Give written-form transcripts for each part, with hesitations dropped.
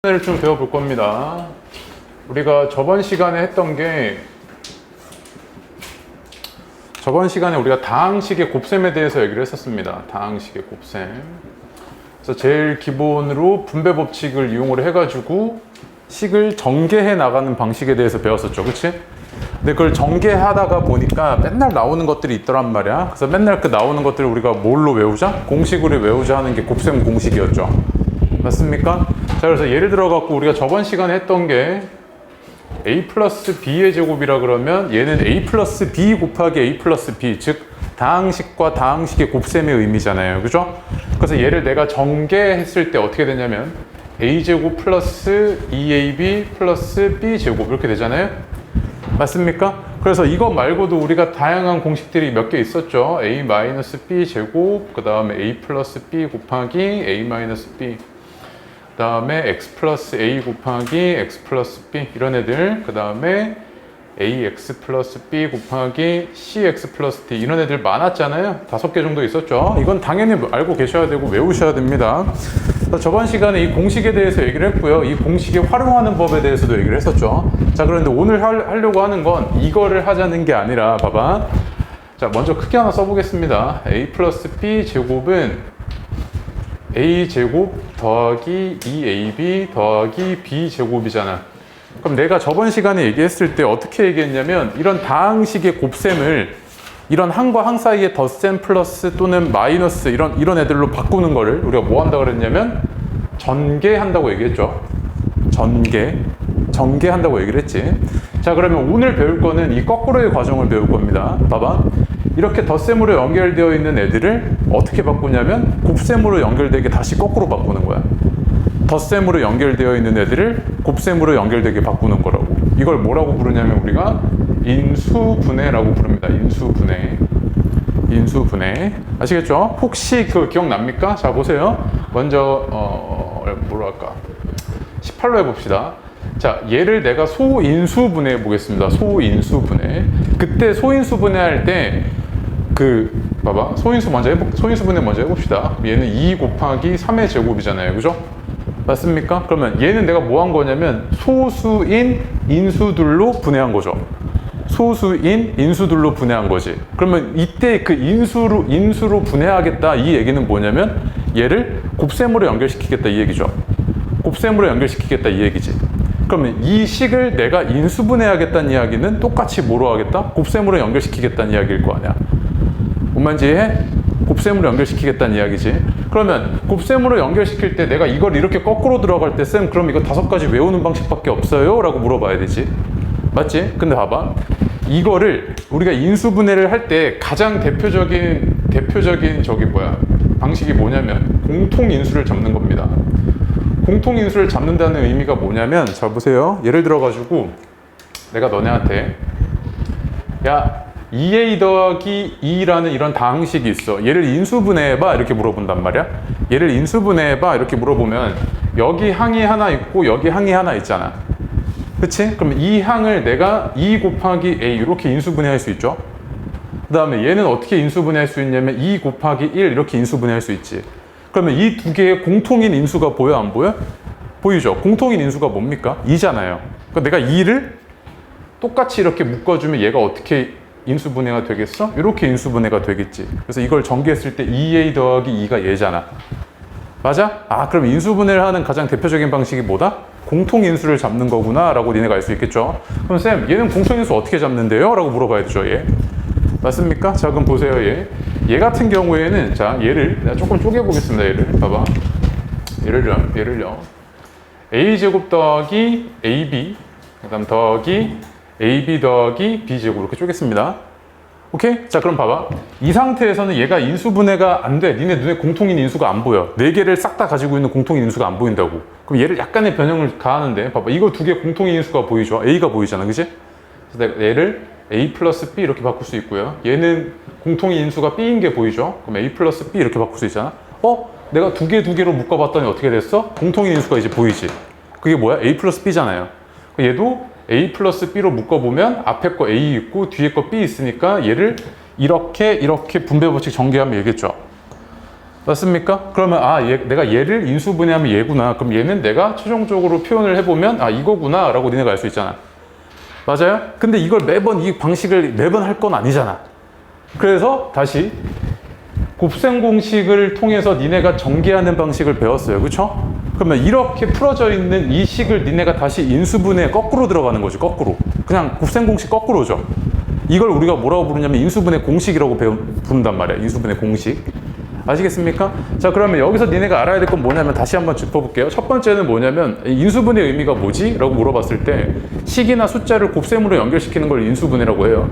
을 좀 배워볼 겁니다. 우리가 저번 시간에 했던 게 우리가 다항식의 곱셈에 대해서 얘기를 했었습니다. 다항식의 곱셈. 그래서 제일 기본으로 분배 법칙을 이용을 해가지고 식을 전개해 나가는 방식에 대해서 배웠었죠. 그치? 근데 그걸 전개하다가 보니까 맨날 나오는 것들이 있더란 말이야. 그래서 맨날 그 나오는 것들을 우리가 뭘로 외우자? 공식으로 외우자 하는 게 곱셈 공식이었죠. 맞습니까? 자, 그래서 예를 들어 갖고 우리가 저번 시간에 했던 게 a 플러스 b의 제곱이라 그러면 얘는 a 플러스 b 곱하기 a 플러스 b, 즉 다항식과 다항식의 곱셈의 의미잖아요. 그죠? 그래서 얘를 내가 전개했을 때 어떻게 되냐면 a 제곱 플러스 2ab 플러스 b 제곱 이렇게 되잖아요. 맞습니까? 그래서 이거 말고도 우리가 다양한 공식들이 몇 개 있었죠. a 마이너스 b 제곱, 그 다음에 a 플러스 b 곱하기 a 마이너스 b, 그 다음에 x 플러스 a 곱하기 x 플러스 b 이런 애들, 그 다음에 ax 플러스 b 곱하기 cx 플러스 d 이런 애들 많았잖아요. 5개 정도 있었죠. 이건 당연히 알고 계셔야 되고 외우셔야 됩니다. 저번 시간에 이 공식에 대해서 얘기를 했고요. 이 공식에 활용하는 법에 대해서도 얘기를 했었죠. 자, 그런데 오늘 하려고 하는 건 이거를 하자는 게 아니라 봐봐. 자, 먼저 크게 하나 써보겠습니다. a 플러스 b 제곱은 a 제곱 더하기 2ab 더하기 b 제곱이잖아. 그럼 내가 저번 시간에 얘기했을 때 어떻게 얘기했냐면 이런 다항식의 곱셈을 이런 항과 항 사이에 덧셈 플러스 또는 마이너스 이런 애들로 바꾸는 거를 우리가 뭐 한다고 그랬냐면 전개한다고 얘기했죠. 전개한다고 얘기를 했지. 자, 그러면 오늘 배울 거는 이 거꾸로의 과정을 배울 겁니다. 봐봐. 이렇게 덧셈으로 연결되어 있는 애들을 어떻게 바꾸냐면 곱셈으로 연결되게 다시 거꾸로 바꾸는 거야. 덧셈으로 연결되어 있는 애들을 곱셈으로 연결되게 바꾸는 거라고. 이걸 뭐라고 부르냐면 우리가 인수분해라고 부릅니다. 인수분해. 아시겠죠? 혹시 그거 기억납니까? 자, 보세요. 먼저 뭐로 할까? 18로 해봅시다. 자, 얘를 내가 소인수분해 해보겠습니다. 소인수분해. 그때 소인수분해 할 때 봐봐. 소인수분해 먼저 해봅시다. 얘는 2 곱하기 3의 제곱이잖아요. 그죠? 맞습니까? 그러면 얘는 내가 뭐 한 거냐면 소수인 인수들로 분해한 거죠. 소수인 인수들로 분해한 거지. 그러면 이때 그 인수로 분해하겠다 이 얘기는 뭐냐면 얘를 곱셈으로 연결시키겠다 이 얘기죠. 곱셈으로 연결시키겠다 이 얘기지. 그러면 이 식을 내가 인수분해하겠다는 이야기는 똑같이 뭐로 하겠다? 곱셈으로 연결시키겠다는 이야기일 거 아니야. 뭔 말인지 이해해? 곱셈으로 연결시키겠다는 이야기지. 그러면 곱셈으로 연결시킬 때 내가 이걸 이렇게 거꾸로 들어갈 때 쌤 그럼 이거 5가지 외우는 방식밖에 없어요? 라고 물어봐야 되지. 맞지? 근데 봐봐. 이거를 우리가 인수분해를 할 때 가장 대표적인 방식이 뭐냐면 공통인수를 잡는 겁니다. 공통인수를 잡는다는 의미가 뭐냐면 잘 보세요. 예를 들어가지고 내가 너네한테 야 2a 더하기 2라는 이런 다항식이 있어. 얘를 인수분해해봐 이렇게 물어본단 말이야. 얘를 인수분해해봐 이렇게 물어보면 여기 항이 하나 있고 여기 항이 하나 있잖아. 그치? 그럼 이 항을 내가 2 곱하기 a 이렇게 인수분해할 수 있죠. 그 다음에 얘는 어떻게 인수분해할 수 있냐면 2 곱하기 1 이렇게 인수분해할 수 있지. 그러면 이 두 개의 공통인 인수가 보여 안 보여? 보이죠? 공통인 인수가 뭡니까? 2잖아요. 그러니까 내가 2를 똑같이 이렇게 묶어주면 얘가 어떻게 인수분해가 되겠어? 이렇게 인수분해가 되겠지. 그래서 이걸 전개했을 때 2a 더하기 2가 얘잖아. 맞아? 아, 그럼 인수분해를 하는 가장 대표적인 방식이 뭐다? 공통인수를 잡는 거구나 라고 니네가 알 수 있겠죠. 그럼 쌤, 얘는 공통인수 어떻게 잡는데요? 라고 물어봐야 되죠, 얘. 맞습니까? 자, 그럼 보세요, 얘 같은 경우에는 자, 얘를 내가 조금 쪼개보겠습니다. 얘를 봐봐. 얘를요 a제곱 더하기 ab 그 다음 더하기 ab 더하기 b제곱 이렇게 쪼갰습니다. 오케이? 자, 그럼 봐봐. 이 상태에서는 얘가 인수분해가 안 돼. 니네 눈에 공통인 인수가 안 보여. 4개를 싹 다 가지고 있는 공통인 인수가 안 보인다고. 그럼 얘를 약간의 변형을 가하는데 봐봐. 이거 2개 공통인 인수가 보이죠? a가 보이잖아. 그치? 그래서 얘를 a 플러스 b 이렇게 바꿀 수 있고요. 얘는 공통인 인수가 b인 게 보이죠? 그럼 a 플러스 b 이렇게 바꿀 수 있잖아. 내가 2개로 묶어봤더니 어떻게 됐어? 공통인 인수가 이제 보이지. 그게 뭐야? a 플러스 b잖아요. 얘도 a 플러스 b로 묶어보면 앞에 거 a 있고 뒤에 거 b 있으니까 얘를 이렇게 분배 법칙 전개하면 얘기했죠. 맞습니까? 그러면 내가 얘를 인수분해하면 얘구나. 그럼 얘는 내가 최종적으로 표현을 해보면 이거구나 라고 니네가 알 수 있잖아. 맞아요? 근데 이걸 매번 이 방식을 매번 할 건 아니잖아. 그래서 다시 곱셈 공식을 통해서 니네가 전개하는 방식을 배웠어요. 그쵸? 그러면 이렇게 풀어져 있는 이 식을 니네가 다시 인수분해 거꾸로 들어가는 거지. 거꾸로. 그냥 곱셈 공식 거꾸로죠. 이걸 우리가 뭐라고 부르냐면 인수분해 공식이라고 부른단 말이야. 인수분해 공식. 아시겠습니까? 자, 그러면 여기서 니네가 알아야 될 건 뭐냐면 다시 한번 짚어볼게요. 첫 번째는 뭐냐면 인수분해 의미가 뭐지? 라고 물어봤을 때 식이나 숫자를 곱셈으로 연결시키는 걸 인수분해라고 해요.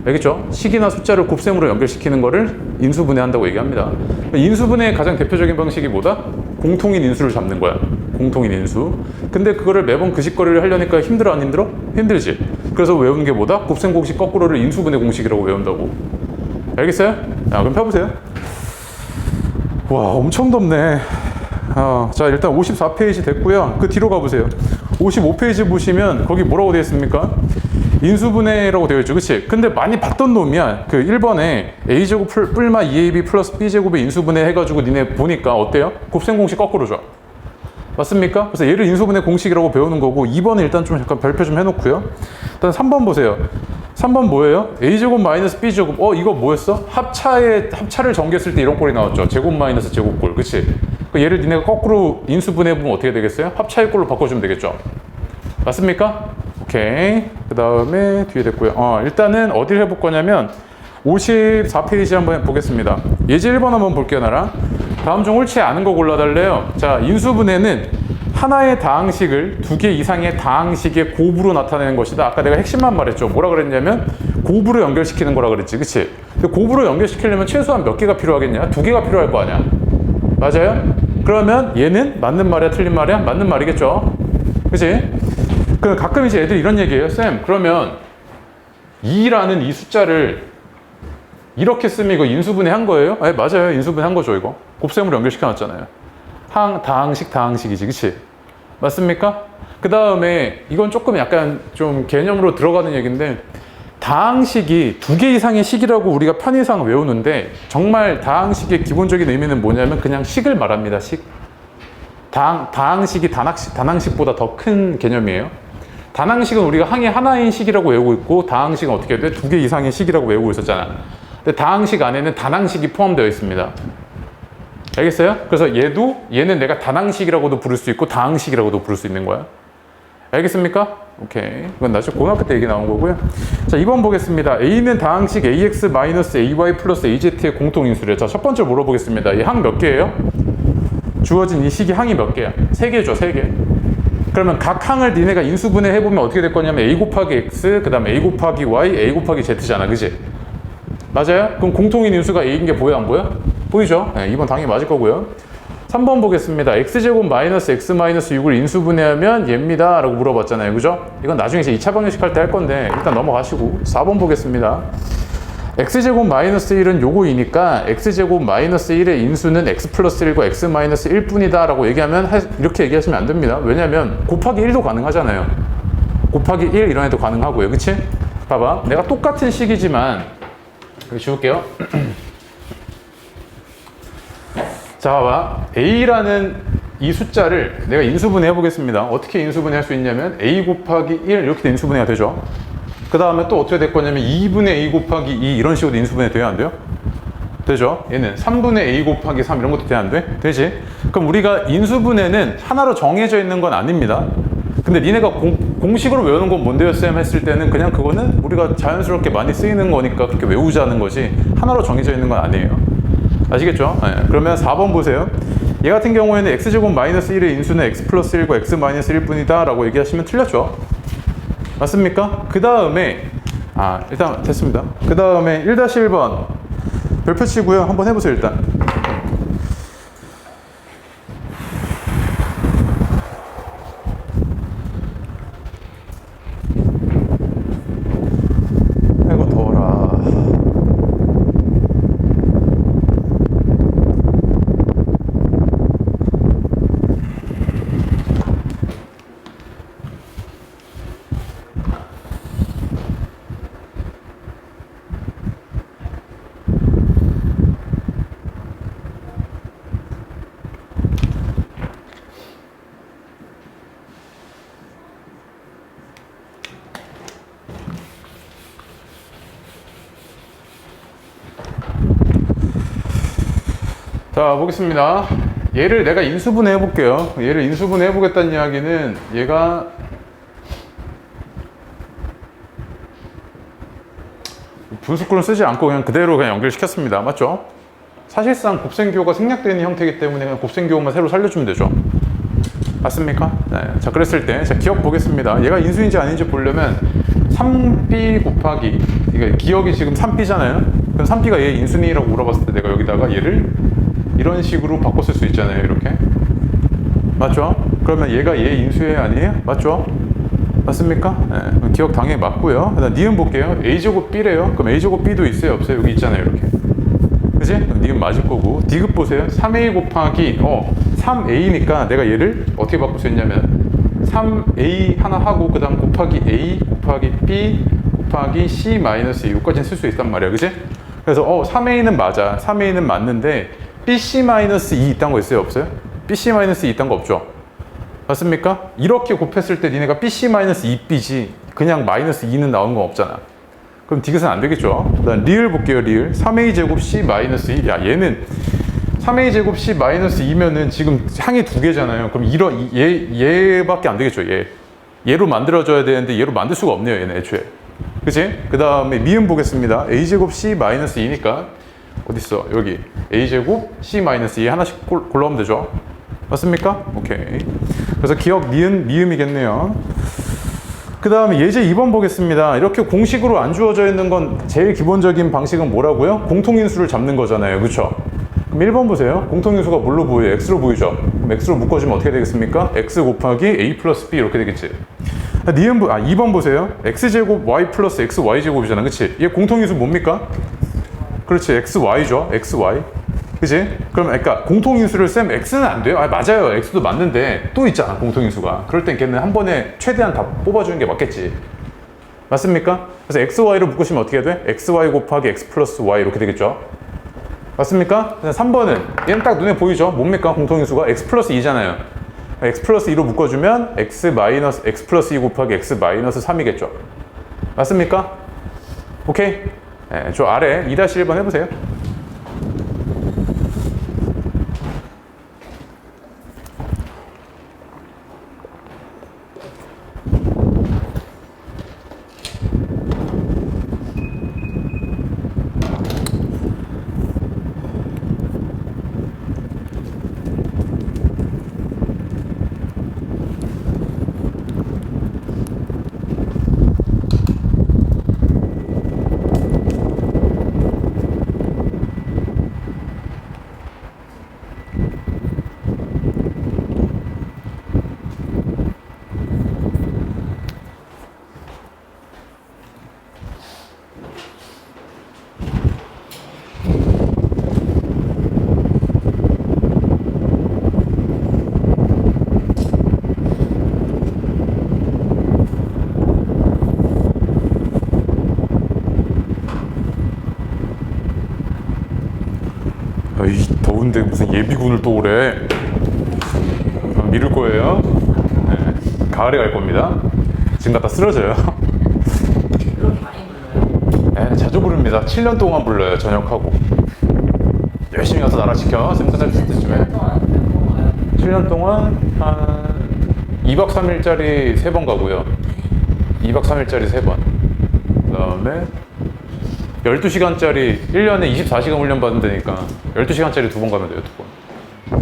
알겠죠? 식이나 숫자를 곱셈으로 연결시키는 거를 인수분해한다고 얘기합니다. 인수분해의 가장 대표적인 방식이 뭐다? 공통인 인수를 잡는 거야. 공통인 인수. 근데 그거를 매번 그 식거리를 하려니까 힘들어 안 힘들어? 힘들지. 그래서 외우는 게 뭐다? 곱셈 공식 거꾸로를 인수분해 공식이라고 외운다고. 알겠어요? 그럼 펴보세요. 와, 엄청 덥네. 자, 일단 54페이지 됐고요. 그 뒤로 가보세요. 55페이지 보시면 거기 뭐라고 되어 있습니까? 인수분해라고 되어 있죠. 그치? 근데 많이 봤던 놈이야. 그 1번에 a제곱 뿔마 2ab 플러스 b제곱의 인수분해 해가지고 니네 보니까 어때요? 곱셈 공식 거꾸로 줘. 맞습니까? 그래서 얘를 인수분해 공식이라고 배우는 거고 2번은 일단 좀 잠깐 별표 좀 해놓고요. 일단 3번 보세요. 3번 뭐예요? a제곱 마이너스 b제곱. 이거 뭐였어? 합차를 전개했을 때 이런 꼴이 나왔죠. 제곱 마이너스 제곱꼴. 그치? 얘를 니네가 거꾸로 인수분해해보면 어떻게 되겠어요? 합차의 꼴로 바꿔주면 되겠죠. 맞습니까? 오케이. 그 다음에 뒤에 됐고요. 일단은 어디를 해볼 거냐면 54페이지 한번 보겠습니다. 예제 1번 한번 볼게요, 나랑. 다음 중 옳지 않은 거 골라달래요. 자, 인수분해는 하나의 다항식을 두 개 이상의 다항식의 곱으로 나타내는 것이다. 아까 내가 핵심만 말했죠. 뭐라 그랬냐면 곱으로 연결시키는 거라 그랬지. 그치? 근데 곱으로 연결시키려면 최소한 몇 개가 필요하겠냐? 두 개가 필요할 거 아니야. 맞아요? 그러면 얘는 맞는 말이야, 틀린 말이야? 맞는 말이겠죠? 그치? 가끔 이제 애들이 이런 얘기해요. 쌤, 그러면 2라는 이 숫자를 이렇게 쓰면 이거 인수분해 한 거예요? 맞아요. 인수분해 한 거죠, 이거. 곱셈으로 연결시켜 놨잖아요. 다항식이지, 그치? 맞습니까? 그 다음에 이건 조금 약간 좀 개념으로 들어가는 얘기인데 다항식이 두 개 이상의 식이라고 우리가 편의상 외우는데 정말 다항식의 기본적인 의미는 뭐냐면 그냥 식을 말합니다, 식. 다항식이 단항식보다 더 큰 개념이에요. 단항식은 우리가 항이 하나인 식이라고 외우고 있고 다항식은 어떻게 돼? 두 개 이상의 식이라고 외우고 있었잖아. 근데 다항식 안에는 단항식이 포함되어 있습니다. 알겠어요? 그래서 얘는 내가 단항식이라고도 부를 수 있고 다항식이라고도 부를 수 있는 거야. 알겠습니까? 오케이. 이건 나중에 고등학교 때 얘기 나온 거고요. 자, 2번 보겠습니다. A는 다항식 AX-AY 플러스 AZ의 공통인수래요. 자, 첫 번째 물어보겠습니다. 이 항 몇 개예요? 주어진 이 식이 항이 몇 개야? 3개죠, 3개. 그러면 각 항을 니네가 인수분해 해보면 어떻게 될 거냐면 A 곱하기 X, 그 다음에 A 곱하기 Y, A 곱하기 Z잖아. 그지? 맞아요? 그럼 공통인 인수가 A인 게 보여, 안 보여? 보이죠? 네, 2번 당연히 맞을 거고요. 3번 보겠습니다. X제곱 마이너스 X 마이너스 6을 인수분해하면 얘입니다. 라고 물어봤잖아요. 그죠? 이건 나중에 이제 2차 방정식 할 때 할 건데 일단 넘어가시고 4번 보겠습니다. X제곱 마이너스 1은 요거이니까 X제곱 마이너스 1의 인수는 X 플러스 1과 X 마이너스 1뿐이다 라고 얘기하면 이렇게 얘기하시면 안 됩니다. 왜냐면 곱하기 1도 가능하잖아요. 곱하기 1 이런 애도 가능하고요. 그치? 봐봐. 내가 똑같은 식이지만 여기 지울게요. 자, 봐봐. A라는 이 숫자를 내가 인수분해 해보겠습니다. 어떻게 인수분해 할 수 있냐면 A 곱하기 1 이렇게 인수분해가 되죠. 그 다음에 또 어떻게 될 거냐면 2분의 A 곱하기 2 이런 식으로 인수분해 돼야 안 돼요? 되죠? 얘는 3분의 A 곱하기 3 이런 것도 돼야 안 돼? 되지? 그럼 우리가 인수분해는 하나로 정해져 있는 건 아닙니다. 근데 니네가 공식으로 외우는 건 뭔데요, 쌤? 했을 때는 그냥 그거는 우리가 자연스럽게 많이 쓰이는 거니까 그렇게 외우자는 거지 하나로 정해져 있는 건 아니에요. 아시겠죠? 네. 그러면 4번 보세요. 얘 같은 경우에는 X제곱 마이너스 1의 인수는 X 플러스 1과 X 마이너스 1뿐이다 라고 얘기하시면 틀렸죠? 맞습니까? 그 다음에 일단 됐습니다. 그 다음에 1-1번 별표 치고요. 한번 해보세요. 일단 아이고 더워라. 자, 보겠습니다. 얘를 내가 인수분해 해볼게요. 얘를 인수분해 해보겠다는 이야기는 얘가 분수꼴은 쓰지 않고 그냥 그대로 그냥 연결시켰습니다. 맞죠? 사실상 곱셈기호가 생략되는 형태이기 때문에 그냥 곱셈기호만 새로 살려주면 되죠. 맞습니까? 네. 자, 그랬을 때, 자, 기억 보겠습니다. 얘가 인수인지 아닌지 보려면 3b 곱하기, 그러니까 기억이 지금 3b잖아요. 그럼 3b가 얘 인수니라고 물어봤을 때 내가 여기다가 얘를 이런 식으로 바꿨을 수 있잖아요. 이렇게. 맞죠? 그러면 얘가 얘 인수해 아니에요? 맞죠? 맞습니까? 네. 기억 당연히 맞고요. 그다음 니은 볼게요. a제곱 b래요. 그럼 a제곱 b도 있어요? 없어요? 여기 있잖아요. 이렇게. 그지? 니은 맞을 거고. 디귿 보세요. 3a 곱하기 3a니까 내가 얘를 어떻게 바꿀 수 있냐면 3a 하나 하고 그 다음 곱하기 a 곱하기 b 곱하기 c 마이너스 2 여기까지는 쓸 수 있단 말이야. 그지? 그래서 3a는 맞아. 3a는 맞는데 bc 마이너스 2 있다는 거 있어요? 없어요? bc 마이너스 2 있다는 거 없죠? 맞습니까? 이렇게 곱했을 때 니네가 bc 마이너스 2b지 그냥 마이너스 2는 나온 건 없잖아. 그럼 디귿은 안 되겠죠? 그다음 리을 볼게요. 리을 3a 제곱 c 마이너스 2. 야, 얘는 3a 제곱 c 마이너스 2면은 지금 항이 두 개잖아요. 그럼 얘밖에 안 되겠죠. 얘로 만들어줘야 되는데 얘로 만들 수가 없네요. 얘는 애초에. 그치? 그 다음에 미음 보겠습니다. a 제곱 c 마이너스 2니까 어딨어? 여기 a 제곱 c 마이너스 2 하나씩 골라오면 되죠. 맞습니까? 오케이. 그래서 기억 니은 미음이겠네요. 그 다음에 예제 2번 보겠습니다. 이렇게 공식으로 안 주어져 있는 건 제일 기본적인 방식은 뭐라고요? 공통인수를 잡는 거잖아요. 그쵸? 그럼 1번 보세요. 공통인수가 뭘로 보여요? x로 보이죠? 그럼 x로 묶어주면 어떻게 되겠습니까? x 곱하기 a 플러스 b 이렇게 되겠지. 2번 보세요. x제곱 y 플러스 xy제곱이잖아. 그치? 얘 공통인수 뭡니까? 그렇지. xy죠. xy. 그치? 그러니까 공통인수를 쌤 x는 안 돼요? 맞아요. x도 맞는데 또 있잖아 공통인수가. 그럴 땐 걔는 한 번에 최대한 다 뽑아주는 게 맞겠지. 맞습니까? 그래서 xy를 묶으시면 어떻게 돼? xy 곱하기 x 플러스 y 이렇게 되겠죠. 맞습니까? 3번은 얘는 딱 눈에 보이죠? 뭡니까? 공통인수가 x 플러스 2잖아요. x 플러스 2로 묶어주면 x 플러스 2 곱하기 x 마이너스 3이겠죠. 맞습니까? 오케이? 네, 저 아래 2-1번 해보세요. 에이, 더운데 무슨 예비군을 또 오래. 미룰 거예요. 네, 가을에 갈 겁니다. 지금 갖다 쓰러져요. 그렇게 많이 불러요? 네, 자주 부릅니다. 7년 동안 불러요. 전역하고. 열심히 가서 나라 지켜. 쌤 끝날 때쯤에. 7년 동안 한 2박 3일짜리 3번 가고요. 2박 3일짜리 3번. 그 다음에 12시간짜리 1년에 24시간 훈련 받는다니까 12시간짜리 2번 가면 돼요. 2번.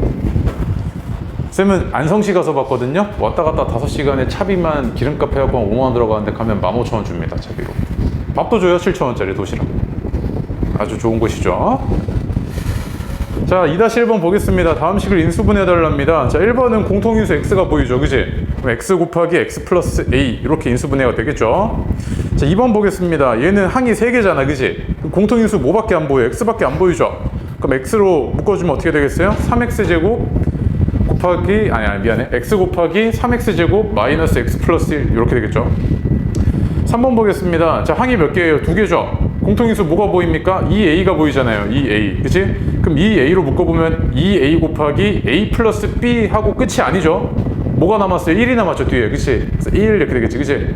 쌤은 안성시 가서 봤거든요. 왔다 갔다 5시간에 차비만 기름값 해갖고 5만원 들어가는데 가면 15,000원 줍니다. 차비로. 밥도 줘요. 7,000원짜리 도시락. 아주 좋은 곳이죠. 자, 2-1번 보겠습니다. 다음 식을 인수분해해달랍니다. 자, 1번은 공통인수 x가 보이죠. 그지? 그럼 x 곱하기 x 플러스 a 이렇게 인수분해가 되겠죠. 자, 2번 보겠습니다. 얘는 항이 3개잖아. 그지? 공통인수 뭐밖에 안 보여요? x밖에 안 보이죠? 그럼 x로 묶어주면 어떻게 되겠어요? 3x제곱 곱하기 미안해. x 곱하기 3x제곱 마이너스 x 플러스 1 이렇게 되겠죠. 3번 보겠습니다. 자, 항이 몇 개예요? 2개죠? 공통인수 뭐가 보입니까? 2a가 보이잖아요. 2a. 그치? 그럼 2a로 묶어보면 2a 곱하기 a 플러스 b 하고 끝이 아니죠? 뭐가 남았어요? 1이 남았죠, 뒤에. 그치? 그래서 1 이렇게 되겠지. 그치?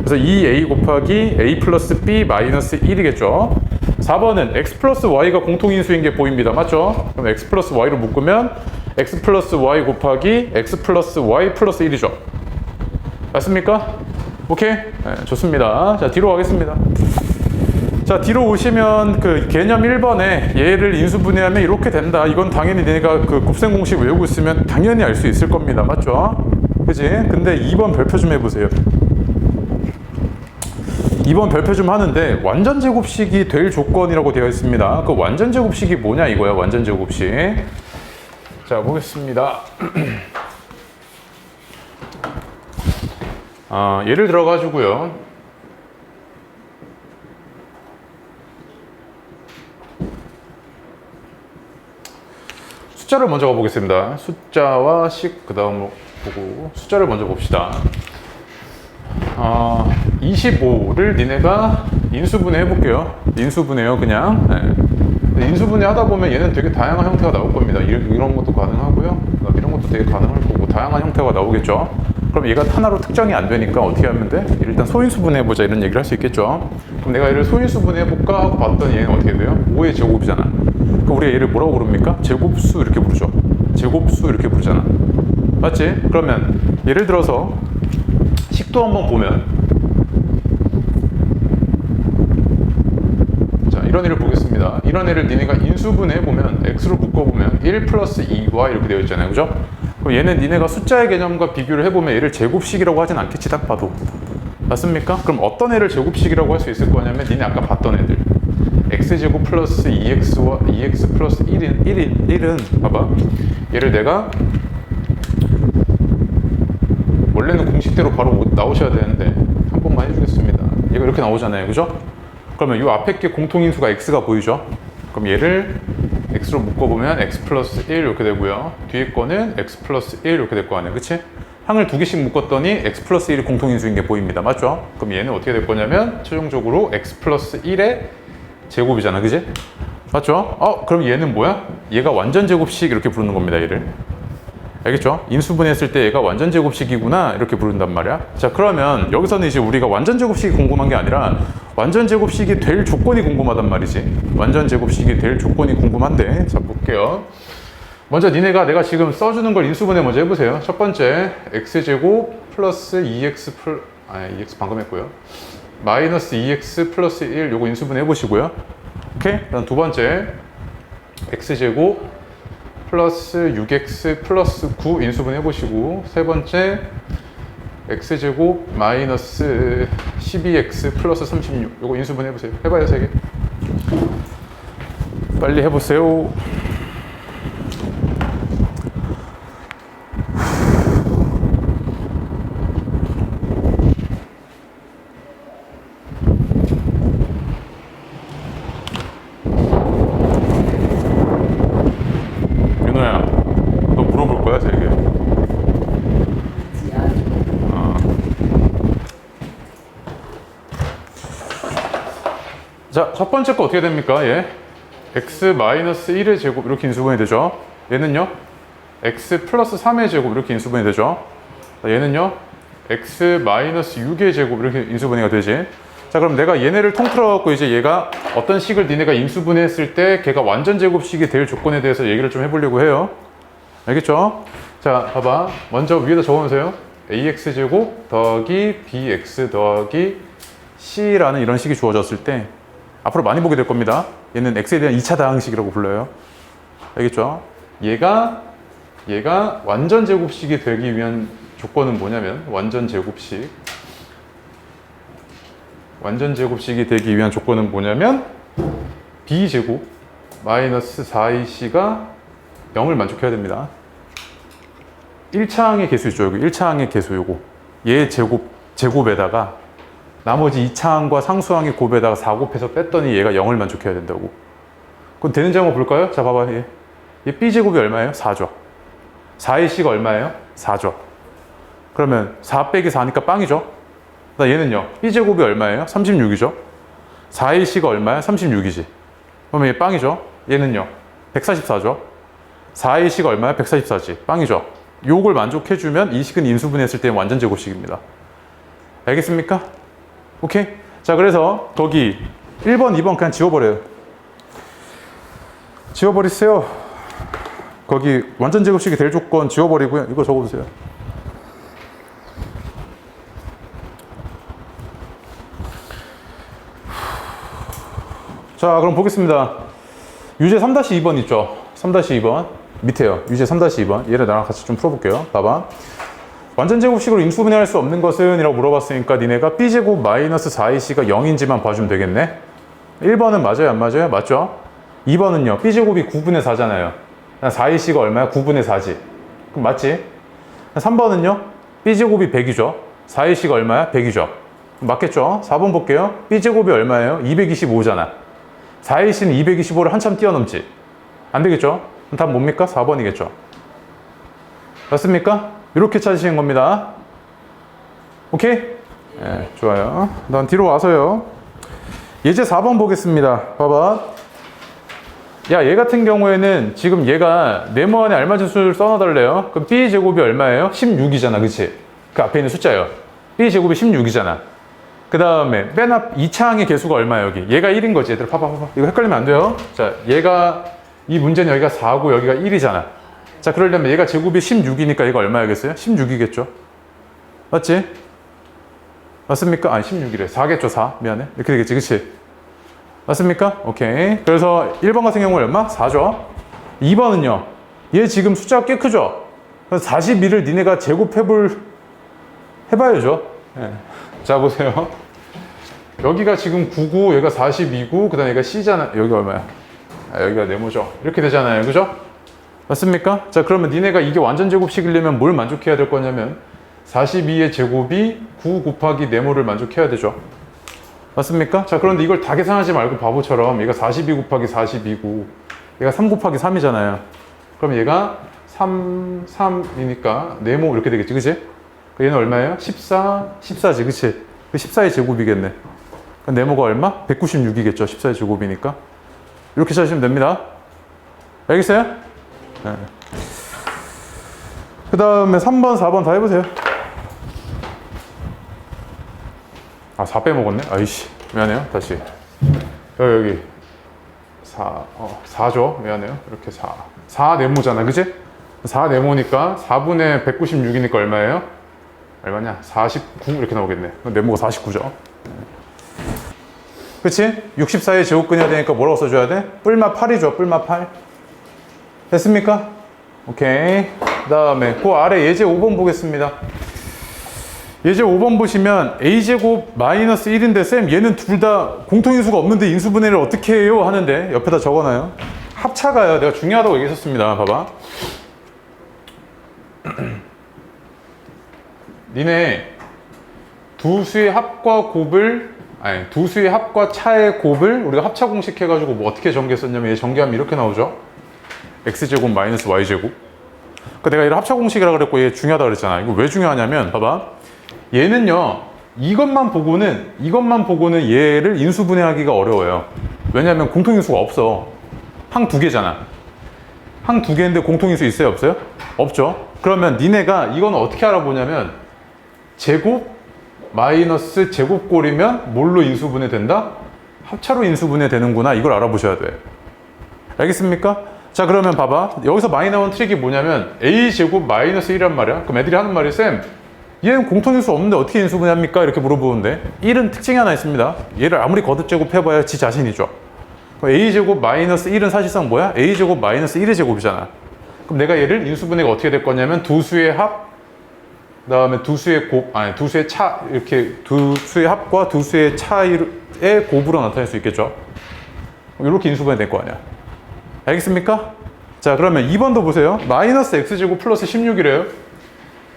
그래서 2a 곱하기 a 플러스 b 마이너스 1이겠죠? 4번은 x 플러스 y가 공통인수인 게 보입니다. 맞죠? 그럼 x 플러스 y로 묶으면 x 플러스 y 곱하기 x 플러스 y 플러스 1이죠. 맞습니까? 오케이? 네, 좋습니다. 자, 뒤로 가겠습니다. 자, 뒤로 오시면 그 개념 1번에 얘를 인수분해하면 이렇게 된다. 이건 당연히 내가 그 곱셈 공식 외우고 있으면 당연히 알 수 있을 겁니다. 맞죠? 그지? 근데 2번 별표 좀 해보세요. 2번 별표 좀 하는데 완전 제곱식이 될 조건이라고 되어 있습니다. 그 완전 제곱식이 뭐냐 이거야. 완전 제곱식. 자, 보겠습니다. 예를 들어 가지고요. 숫자를 먼저 가보겠습니다. 숫자와 식 그 다음 보고 숫자를 먼저 봅시다. 25를 니네가 인수분해 해볼게요. 인수분해요, 그냥. 네. 인수분해 하다 보면 얘는 되게 다양한 형태가 나올 겁니다. 이런 것도 가능하고요. 이런 것도 되게 가능할 거고, 다양한 형태가 나오겠죠. 그럼 얘가 하나로 특정이 안 되니까 어떻게 하면 돼? 일단 소인수분해 해보자, 이런 얘기를 할 수 있겠죠. 그럼 내가 얘를 소인수분해 해볼까 하고 봤더니 얘는 어떻게 돼요? 5의 제곱이잖아. 그럼 우리가 얘를 뭐라고 부릅니까? 제곱수 이렇게 부르죠. 제곱수 이렇게 부르잖아. 맞지? 그러면 예를 들어서 식도 한번 보면, 자, 이런 애를 보겠습니다. 이런 애를 니네가 인수분해 보면 x로 묶어보면 1 플러스 2y 이렇게 되어 있잖아요. 그죠? 그럼 얘는 니네가 숫자의 개념과 비교를 해보면 얘를 제곱식이라고 하진 않겠지, 딱 봐도. 맞습니까? 그럼 어떤 애를 제곱식이라고 할 수 있을 거냐면 니네 아까 봤던 애들. x제곱 플러스 2x와 2x 플러스 1은 봐봐. 얘를 내가 원래는 공식대로 바로 나오셔야 되는데 한 번만 해주겠습니다. 얘가 이렇게 나오잖아요. 그죠? 그러면 이 앞에 게 공통인수가 x가 보이죠? 그럼 얘를 x로 묶어보면 x 플러스 1 이렇게 되고요. 뒤에 거는 x 플러스 1 이렇게 될 거 아니에요. 그치? 항을 두 개씩 묶었더니 x 플러스 1이 공통인수인 게 보입니다. 맞죠? 그럼 얘는 어떻게 될 거냐면 최종적으로 x 플러스 1의 제곱이잖아. 그치? 맞죠? 그럼 얘는 뭐야? 얘가 완전 제곱식 이렇게 부르는 겁니다. 얘를. 알겠죠? 인수분해했을 때 얘가 완전 제곱식이구나 이렇게 부른단 말이야. 자, 그러면 여기서는 이제 우리가 완전 제곱식이 궁금한 게 아니라 완전 제곱식이 될 조건이 궁금하단 말이지. 완전 제곱식이 될 조건이 궁금한데, 자, 볼게요. 먼저 니네가 내가 지금 써주는 걸 인수분해 먼저 해보세요. 첫 번째 x제곱 플러스 2x 2x 방금 했고요. 마이너스 2x 플러스 1 요거 인수분해 해보시고요. 오케이? 그다음 두 번째 x제곱 플러스 6x 플러스 9 인수분해 해보시고, 세 번째 x제곱 마이너스 12x 플러스 36 요거 인수분해 해보세요. 해봐요, 세 개. 빨리 해보세요. 윤호야, 너 물어볼 거야, 세 개. 자, 첫 번째 거 어떻게 됩니까? 얘 x 마이너스 1의 제곱 이렇게 인수분해 되죠. 얘는요 x 플러스 3의 제곱 이렇게 인수분해 되죠. 얘는요 x 마이너스 6의 제곱 이렇게 인수분해가 되지. 자, 그럼 내가 얘네를 통틀어 갖고 이제 얘가 어떤 식을 니네가 인수분해했을 때 걔가 완전 제곱식이 될 조건에 대해서 얘기를 좀 해보려고 해요. 알겠죠? 자, 봐봐. 먼저 위에다 적어놓으세요. ax 제곱 더하기 bx 더하기 c라는 이런 식이 주어졌을 때 앞으로 많이 보게 될 겁니다. 얘는 x에 대한 2차 다항식이라고 불러요. 알겠죠? 얘가 완전 제곱식이 되기 위한 조건은 뭐냐면 완전 제곱식이 되기 위한 조건은 뭐냐면 b제곱 마이너스 4ac가 0을 만족해야 됩니다. 1차항의 개수 있죠. 여기 1차항의 개수 요거. 얘 제곱에다가 나머지 2차항과 상수항의 곱에다가 4 곱해서 뺐더니 얘가 0을 만족해야 된다고. 그럼 되는지 한번 볼까요? 자, 봐봐. 얘 b제곱이 얼마예요? 4죠. 4ac가 얼마예요? 4죠. 그러면 4 빼기 4니까 빵이죠. 얘는요. b제곱이 얼마예요? 36이죠. 4ac가 얼마야? 36이지. 그러면 얘 빵이죠. 얘는요. 144죠. 4ac가 얼마야? 144지. 빵이죠. 요걸 만족해주면 이 식은 인수분해했을 때 완전 제곱식입니다. 알겠습니까? 오케이? 자, 그래서 거기 1번, 2번 그냥 지워버려요. 지워버리세요. 거기 완전 제곱식이 될 조건 지워버리고요. 이거 적어주세요. 자, 그럼 보겠습니다. 유제 3-2번 있죠? 3-2번. 밑에요. 유제 3-2번. 얘를 나랑 같이 좀 풀어볼게요. 봐봐. 완전 제곱식으로 인수분해할 수 없는 것은? 이라고 물어봤으니까 니네가 b제곱 마이너스 4ac가 0인지만 봐주면 되겠네. 1번은 맞아요? 안 맞아요? 맞죠? 2번은요. b제곱이 9분의 4잖아요. 4ac가 얼마야? 9분의 4지. 그럼 맞지? 3번은요. b제곱이 100이죠. 4ac가 얼마야? 100이죠. 맞겠죠? 4번 볼게요. b제곱이 얼마예요? 225잖아. 4ac는 225를 한참 뛰어넘지. 안 되겠죠? 그럼 답 뭡니까? 4번이겠죠. 맞습니까? 이렇게 찾으시는 겁니다. 오케이? 네, 좋아요. 난 뒤로 와서요. 예제 4번 보겠습니다. 봐봐. 야, 얘 같은 경우에는 지금 얘가 네모 안에 알맞은 수를 써놔달래요. 그럼 b제곱이 얼마예요? 16이잖아. 그치? 그 앞에 있는 숫자예요. b제곱이 16이잖아. 그 다음에 맨 앞 2차항의 개수가 얼마야 여기? 얘가 1인 거지. 얘들아 봐봐. 이거 헷갈리면 안 돼요. 자, 얘가 이 문제는 여기가 4고 여기가 1이잖아. 자, 그러려면 얘가 제곱이 16이니까 얘가 얼마야겠어요? 16이겠죠? 맞지? 맞습니까? 아니 16이래. 4겠죠? 4. 미안해. 이렇게 되겠지. 그치? 맞습니까? 오케이. 그래서 1번 같은 경우는 얼마? 4죠. 2번은요. 얘 지금 숫자가 꽤 크죠? 그래서 42를 니네가 해봐야죠. 네. 자, 보세요. 여기가 지금 9고 얘가 42고 그 다음에 얘가 C잖아. 여기가 얼마야? 아, 여기가 네모죠. 이렇게 되잖아요. 그죠? 맞습니까? 자, 그러면 니네가 이게 완전 제곱식이려면 뭘 만족해야 될 거냐면 42의 제곱이 9 곱하기 네모를 만족해야 되죠. 맞습니까? 자, 그런데 이걸 다 계산하지 말고 바보처럼 얘가 42 곱하기 42고 얘가 3 곱하기 3이잖아요. 그럼 얘가 3이니까 네모 이렇게 되겠지. 그치? 얘는 얼마예요? 14지. 그치? 그 14의 제곱이겠네. 네모가 얼마? 196이겠죠. 14의 제곱이니까. 이렇게 찾으시면 됩니다. 알겠어요? 네. 그 다음에 3번, 4번 다 해보세요. 아, 4 빼먹었네? 아이씨. 미안해요. 다시. 여기. 4죠. 미안해요. 이렇게 4. 4 네모잖아. 그치? 4 네모니까 4분의 196이니까 얼마예요? 얼마냐? 49 이렇게 나오겠네. 네모가 49죠. 그치? 64의 제곱 끊어야 되니까 뭐라고 써줘야 돼? 뿔마 8이죠. 뿔마 8. 됐습니까? 오케이. 그 다음에 그 아래 예제 5번 보겠습니다. 예제 5번 보시면 a제곱 마이너스 1인데 쌤 얘는 둘 다 공통인수가 없는데 인수분해를 어떻게 해요? 하는데 옆에다 적어놔요. 합차가요. 내가 중요하다고 얘기했었습니다. 봐봐. 니네 두 수의 합과 차의 곱을 우리가 합차 공식 해가지고 뭐 어떻게 전개했었냐면 얘 전개하면 이렇게 나오죠. x제곱 마이너스 y제곱. 그러니까 내가 얘를 합차 공식이라 그랬고 얘 중요하다 그랬잖아. 이거 왜 중요하냐면 봐봐. 얘는요 이것만 보고는 얘를 인수분해하기가 어려워요. 왜냐하면 공통인수가 없어. 항 두 개잖아. 항 두 개인데 공통인수 있어요? 없어요? 없죠. 그러면 니네가 이건 어떻게 알아보냐면 제곱 마이너스 제곱꼴이면 뭘로 인수분해 된다? 합차로 인수분해 되는구나. 이걸 알아보셔야 돼. 알겠습니까? 자, 그러면 봐봐. 여기서 많이 나온 트릭이 뭐냐면 a제곱 마이너스 1이란 말이야. 그럼 애들이 하는 말이 쌤 얘는 공통인수 없는데 어떻게 인수분해 합니까? 이렇게 물어보는데 1은 특징이 하나 있습니다. 얘를 아무리 거듭제곱 해봐야 지 자신이죠. 그럼 a제곱 마이너스 1은 사실상 뭐야? a제곱 마이너스 1의 제곱이잖아. 그럼 내가 얘를 인수분해가 어떻게 될 거냐면 두 수의 합, 그 다음에 두 수의 차, 이렇게 두 수의 합과 두 수의 차이의 곱으로 나타낼 수 있겠죠. 이렇게 인수분해 될 거 아니야. 알겠습니까? 자, 그러면 2번도 보세요. 마이너스 x제곱 플러스 16이래요.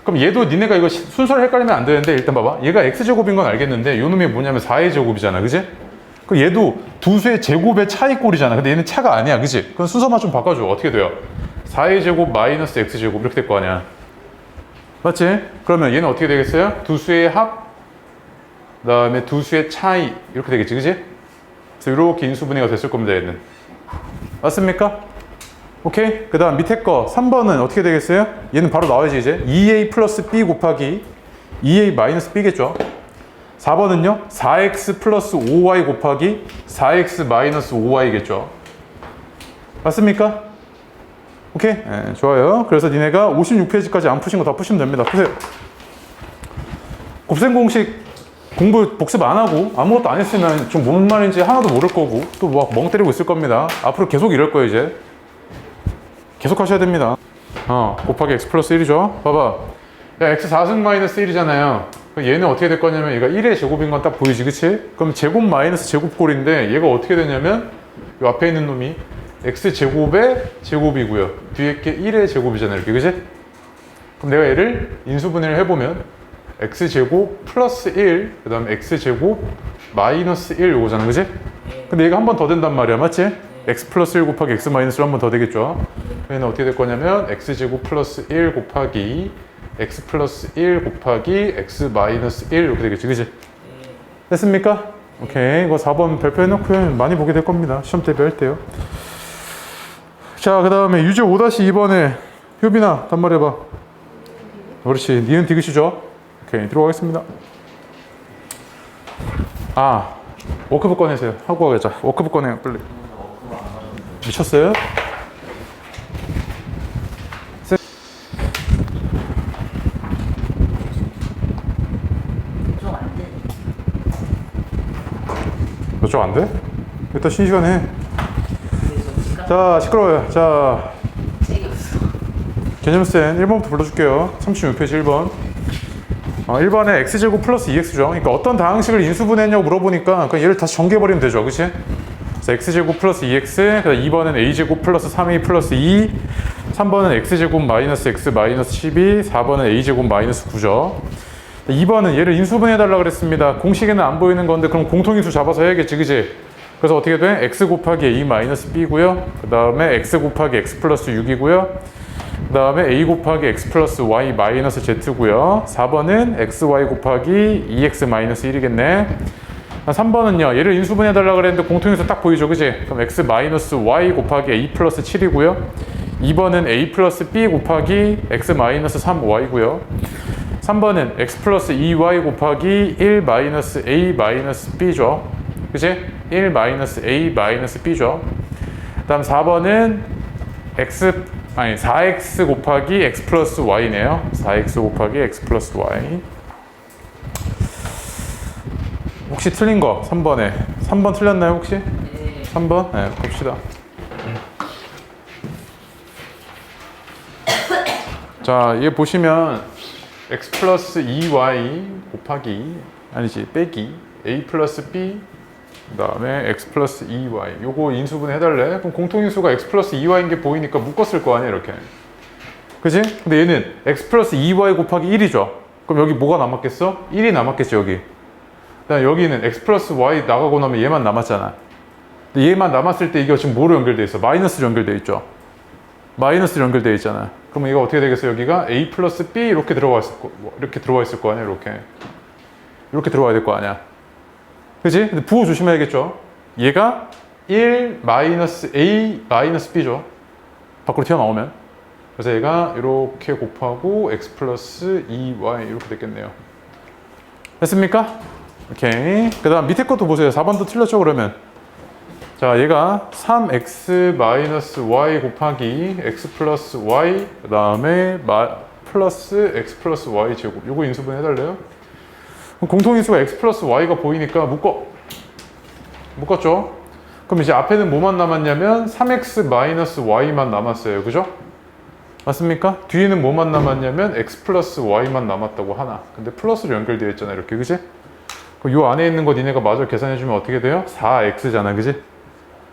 그럼 얘도 니네가 이거 순서를 헷갈리면 안 되는데 일단 봐봐. 얘가 x제곱인 건 알겠는데 요 놈이 뭐냐면 4의 제곱이잖아. 그지? 그럼 얘도 두 수의 제곱의 차이꼴이잖아. 근데 얘는 차가 아니야. 그지? 그럼 순서만 좀 바꿔줘. 어떻게 돼요? 4의 제곱 마이너스 x제곱 이렇게 될 거 아니야. 맞지? 그러면 얘는 어떻게 되겠어요? 두 수의 합, 그 다음에 두 수의 차이 이렇게 되겠지. 그지? 그래서 이렇게 인수분해가 됐을 겁니다. 얘는. 맞습니까? 오케이? 그 다음 밑에 거 3번은 어떻게 되겠어요? 얘는 바로 나와야지 이제 2a 플러스 b 곱하기 2a 마이너스 b겠죠. 4번은요 4x 플러스 5y 곱하기 4x 마이너스 5y겠죠. 맞습니까? 오케이? 네, 좋아요. 그래서 니네가 56페이지까지 안 푸신 거 다 푸시면 됩니다. 푸세요. 곱셈 공식 공부 복습 안 하고 아무것도 안 했으면 좀 뭔 말인지 하나도 모를 거고 또 막 멍 때리고 있을 겁니다. 앞으로 계속 이럴 거예요. 이제 계속 하셔야 됩니다. 곱하기 x 플러스 1이죠. 봐봐. 야, x 4승 마이너스 1이잖아요. 얘는 어떻게 될 거냐면 얘가 1의 제곱인 건 딱 보이지, 그치? 그럼 제곱 마이너스 제곱꼴인데 얘가 어떻게 되냐면 이 앞에 있는 놈이 x 제곱의 제곱이고요. 뒤에 게 1의 제곱이잖아요, 이렇게, 그치? 그럼 내가 얘를 인수분해를 해보면 x 제곱 플러스 1, 그 다음에 x 제곱 마이너스 1 요거잖아, 그치? 근데 얘가 한 번 더 된단 말이야, 맞지? x 플러스 1 곱하기 x 마이너스 1 한 번 더 되겠죠? 얘는 어떻게 될 거냐면 x 제곱 플러스 1 곱하기 x 플러스 1 곱하기 x 마이너스 1 이렇게 되겠지, 그치? 됐습니까? 오케이, 이거 4번 발표해놓고 많이 보게 될 겁니다. 시험 대비할 때요. 자, 그 다음에 유제 5-2번에 효빈아 단말해봐. 그렇지, 니은 디귿이죠? 오케이, 들어가겠습니다. 워크북 꺼내세요. 하고 가자. 워크북 꺼내요, 빨리. 미쳤어요? 좀 안 돼. 너쪽 안 돼? 일단 쉬는 시간에 해. 그래서 시간 자, 시끄러워요. 자, 책이 없어. 개념센 1번부터 불러줄게요. 36페이지 1번. 1번에 x제곱 플러스 2x죠. 그러니까 어떤 다항식을 인수분해했냐고 물어보니까 그냥 얘를 다시 전개해버리면 되죠. 그치? 그래서 x제곱 플러스 2x, 그다음 2번은 a제곱 플러스 3a 플러스 2, 3번은 x제곱 마이너스 x 마이너스 12, 4번은 a제곱 마이너스 9죠. 2번은 얘를 인수분해해달라 그랬습니다. 공식에는 안 보이는 건데 그럼 공통인수 잡아서 해야겠지, 그치? 그래서 어떻게 돼? x 곱하기 a 마이너스 b고요. 그 다음에 x 곱하기 x 플러스 6이고요. 그 다음에 a 곱하기 x 플러스 y 마이너스 z고요. 4번은 xy 곱하기 2x 마이너스 1이겠네. 3번은요. 얘를 인수분해해달라 그랬는데 공통인수 딱 보이죠, 그치? 그럼 x 마이너스 y 곱하기 a 플러스 7이고요. 2번은 a 플러스 b 곱하기 x 마이너스 3y고요. 3번은 x 플러스 2y 곱하기 1 마이너스 a 마이너스 b죠. 그치? 1 마이너스 a 마이너스 b죠. 그 다음 4번은 4x 곱하기 x 플러스 y네요. 4x 곱하기 x 플러스 y. 혹시 틀린 거 3번에 3번 틀렸나요 혹시? 네. 3번? 네, 봅시다. 자, 얘 보시면 x 플러스 2y 곱하기 아니지 빼기 a 플러스 b 그 다음에 x 플러스 2y 요거 인수분해 해달래. 그럼 공통인수가 x 플러스 2y인 게 보이니까 묶었을 거 아니야 이렇게. 그치? 근데 얘는 x 플러스 2y 곱하기 1이죠. 그럼 여기 뭐가 남았겠어? 1이 남았겠지 여기. 그다음에 여기는 x 플러스 y 나가고 나면 얘만 남았잖아. 근데 얘만 남았을 때 이게 지금 뭐로 연결돼 있어? 마이너스로 연결돼 있죠. 마이너스로 연결돼 있잖아. 그러면 이거 어떻게 되겠어? 여기가 a 플러스 b 이렇게 들어가 있을 거 아니야 이렇게. 이렇게 들어와야 될 거 아니야. 그치? 근데 부호 조심해야겠죠. 얘가 1 마이너스 a 마이너스 b죠. 밖으로 튀어나오면. 그래서 얘가 이렇게 곱하고 x 플러스 2y 이렇게 됐겠네요. 됐습니까? 오케이. 그 다음 밑에 것도 보세요. 4번도 틀렸죠 그러면. 자, 얘가 3x 마이너스 y 곱하기 x 플러스 y 그 다음에 플러스 x 플러스 y 제곱 요거 인수분 해달래요. 공통인수가 x 플러스 y가 보이니까 묶었죠? 그럼 이제 앞에는 뭐만 남았냐면 3x 마이너스 y만 남았어요. 그죠? 맞습니까? 뒤에는 뭐만 남았냐면 x 플러스 y만 남았다고 하나. 근데 플러스로 연결되어 있잖아 이렇게. 그지? 그럼 요 안에 있는 거 니네가 마저 계산해주면 어떻게 돼요? 4x잖아. 그지?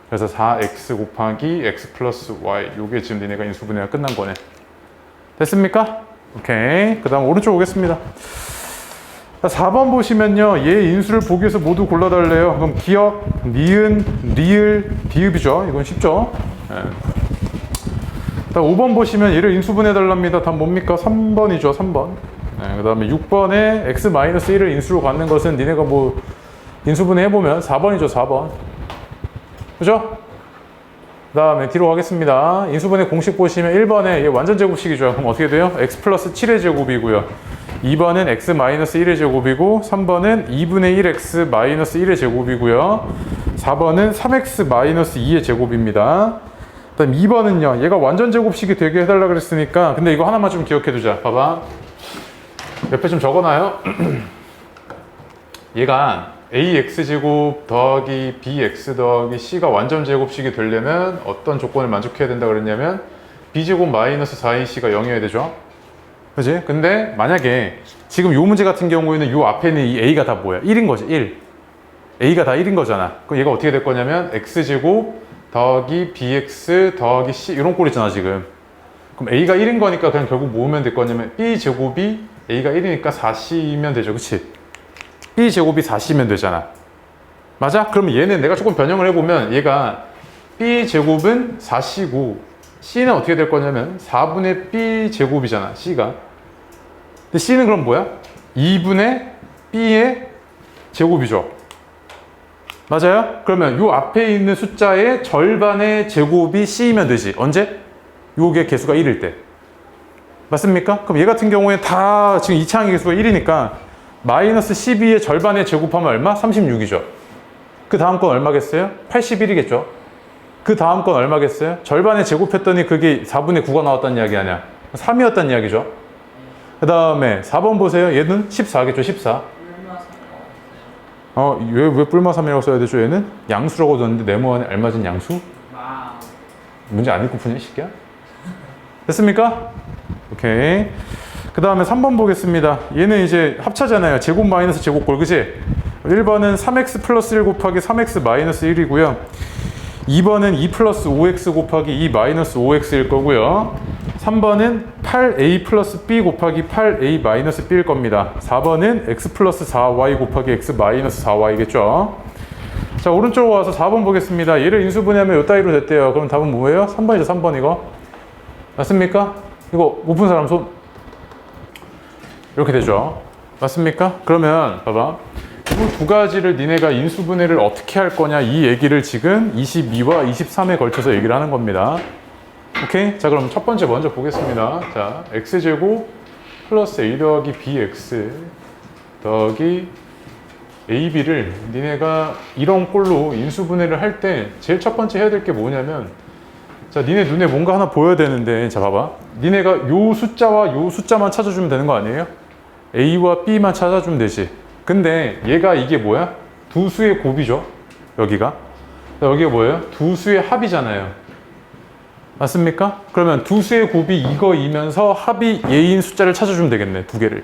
그래서 4x 곱하기 x 플러스 y 요게 지금 니네가 인수분해가 끝난 거네. 됐습니까? 오케이. 그 다음 오른쪽 오겠습니다. 4번 보시면요. 얘 인수를 보기 위해서 모두 골라달래요. 그럼 기억, 니은, 리을, 비읍이죠. 이건 쉽죠? 네. 5번 보시면 얘를 인수분해달랍니다. 답 뭡니까? 3번이죠. 3번. 네, 그 다음에 6번에 x-1을 인수로 갖는 것은 니네가 뭐 인수분해 해보면 4번이죠. 4번. 그죠? 그 다음에 뒤로 가겠습니다. 인수분해 공식 보시면 1번에 얘 완전 제곱식이죠. 그럼 어떻게 돼요? x 플러스 7의 제곱이고요. 2번은 x-1의 제곱이고 3번은 2분의 1x-1의 제곱이고요. 4번은 3x-2의 제곱입니다. 그 다음 2번은요. 얘가 완전 제곱식이 되게 해달라 그랬으니까 근데 이거 하나만 좀 기억해 두자. 봐봐. 옆에 좀 적어놔요. 얘가 ax제곱 더하기 bx 더하기 c가 완전 제곱식이 되려면 어떤 조건을 만족해야 된다 그랬냐면 b제곱 마이너스 4ac가 0이어야 되죠. 그지? 근데 만약에 지금 요 문제 같은 경우에는 요 앞에 있는 이 a가 다 뭐야? 1인 거지. 1. a가 다 1인 거잖아. 그럼 얘가 어떻게 될 거냐면 x제곱 더하기 bx 더하기 c 이런 꼴이잖아 지금. 그럼 a가 1인 거니까 그냥 결국 모으면 될 거냐면 b제곱이 a가 1이니까 4c면 되죠. 그치? b제곱이 4c면 되잖아. 맞아? 그러면 얘는 내가 조금 변형을 해보면 얘가 b제곱은 4c고 c는 어떻게 될 거냐면 4분의 b제곱이잖아. c가. 근데 c는 그럼 뭐야? 2분의 b의 제곱이죠. 맞아요? 그러면 요 앞에 있는 숫자의 절반의 제곱이 c이면 되지. 언제? 요게 개수가 1일 때. 맞습니까? 그럼 얘 같은 경우에 다 지금 이차항의 개수가 1이니까 마이너스 12의 절반의 제곱하면 얼마? 36이죠. 그 다음 건 얼마겠어요? 81이겠죠. 그 다음 건 얼마겠어요? 절반의 제곱했더니 그게 4분의 9가 나왔다는 이야기 아니야. 3이었다는 이야기죠. 그 다음에 4번 보세요. 얘는 14겠죠. 14. 왜 뿔마 3이라고 써야 되죠? 얘는 양수라고 줬는데 네모안에 알맞은 양수? 문제 안 읽고 푸냐 이 새끼야? 됐습니까? 오케이. 그 다음에 3번 보겠습니다. 얘는 이제 합차잖아요. 제곱 마이너스 제곱꼴, 그치? 1번은 3x 플러스 1 곱하기 3x 마이너스 1이고요. 2번은 2 플러스 5x 곱하기 2 마이너스 5x일 거고요. 3번은 8a 플러스 b 곱하기 8a 마이너스 b일 겁니다. 4번은 x 플러스 4y 곱하기 x 마이너스 4y겠죠. 자, 오른쪽으로 와서 4번 보겠습니다. 얘를 인수분해하면 요 따위로 됐대요. 그럼 답은 뭐예요? 3번이죠, 3번 이거. 맞습니까? 이거 못 푼 사람 손. 이렇게 되죠. 맞습니까? 그러면 봐봐. 이 두 가지를 니네가 인수분해를 어떻게 할 거냐 이 얘기를 지금 22와 23에 걸쳐서 얘기를 하는 겁니다. 오케이? 자, 그럼 첫 번째 먼저 보겠습니다. 자, x제곱 플러스 a 더하기 bx 더하기 ab를 니네가 이런 꼴로 인수분해를 할 때 제일 첫 번째 해야 될 게 뭐냐면 자, 니네 눈에 뭔가 하나 보여야 되는데 자, 봐봐. 니네가 요 숫자와 요 숫자만 찾아주면 되는 거 아니에요? a와 b만 찾아주면 되지. 근데 얘가 이게 뭐야? 두 수의 곱이죠. 여기가. 여기가 뭐예요? 두 수의 합이잖아요. 맞습니까? 그러면 두 수의 곱이 이거이면서 합이 얘인 숫자를 찾아주면 되겠네. 두 개를.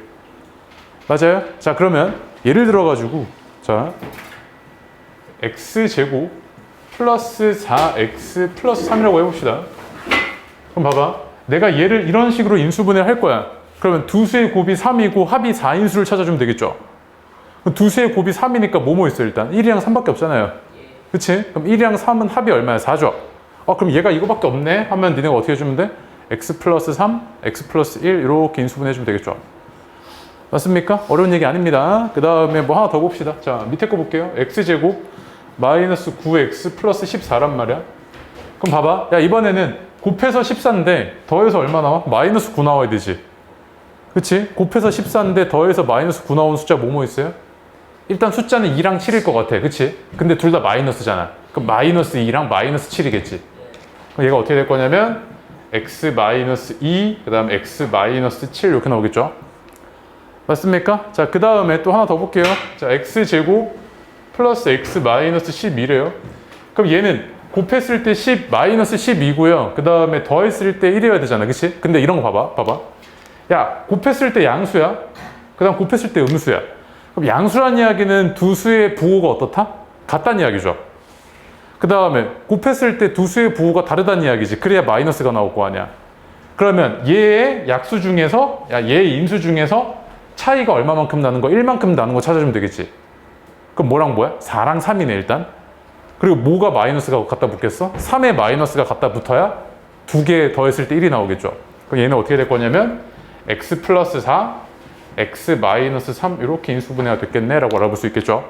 맞아요? 자, 그러면 예를 들어가지고 자, x제곱 플러스 4x 플러스 3이라고 해봅시다. 그럼 봐봐. 내가 얘를 이런 식으로 인수분해를 할 거야. 그러면 두 수의 곱이 3이고 합이 4인 수를 찾아주면 되겠죠. 두 수의 곱이 3이니까 뭐뭐 있어 일단? 1이랑 3밖에 없잖아요. 그치? 그럼 1이랑 3은 합이 얼마야? 4죠. 그럼 얘가 이거밖에 없네? 하면 니네가 어떻게 해주면 돼? x 플러스 3, x 플러스 1 이렇게 인수분해 해주면 되겠죠. 맞습니까? 어려운 얘기 아닙니다. 그 다음에 뭐 하나 더 봅시다. 자, 밑에 거 볼게요. x제곱 마이너스 9x 플러스 14란 말이야. 그럼 봐봐. 야, 이번에는 곱해서 14인데 더해서 얼마 나와? 마이너스 9 나와야 되지. 그치? 곱해서 14인데 더해서 마이너스 9 나온 숫자 뭐뭐 있어요? 일단 숫자는 2랑 7일 것 같아. 그치? 근데 둘 다 마이너스잖아. 그럼 마이너스 2랑 마이너스 7이겠지. 그럼 얘가 어떻게 될 거냐면 x 마이너스 2, 그 다음 x 마이너스 7 이렇게 나오겠죠? 맞습니까? 자, 그 다음에 또 하나 더 볼게요. 자, x제곱 플러스 x 마이너스 12래요. 그럼 얘는 곱했을 때 10 마이너스 12고요. 그 다음에 더했을 때 1이어야 되잖아. 그치? 근데 이런 거 봐봐. 야, 곱했을 때 양수야. 그 다음 곱했을 때 음수야. 그럼 양수란 이야기는 두 수의 부호가 어떻다? 같다는 이야기죠. 그 다음에 곱했을 때 두 수의 부호가 다르다는 이야기지. 그래야 마이너스가 나올 거 아니야. 그러면 얘의 약수 중에서, 얘의 인수 중에서 차이가 얼마만큼 나는 거? 1만큼 나는 거 찾아주면 되겠지. 그럼 뭐랑 뭐야? 4랑 3이네 일단. 그리고 뭐가 마이너스가 갖다 붙겠어? 3에 마이너스가 갖다 붙어야 두 개 더했을 때 1이 나오겠죠. 그럼 얘는 어떻게 될 거냐면 x 플러스 4, x 마이너스 3 이렇게 인수분해가 됐겠네 라고 알아볼 수 있겠죠.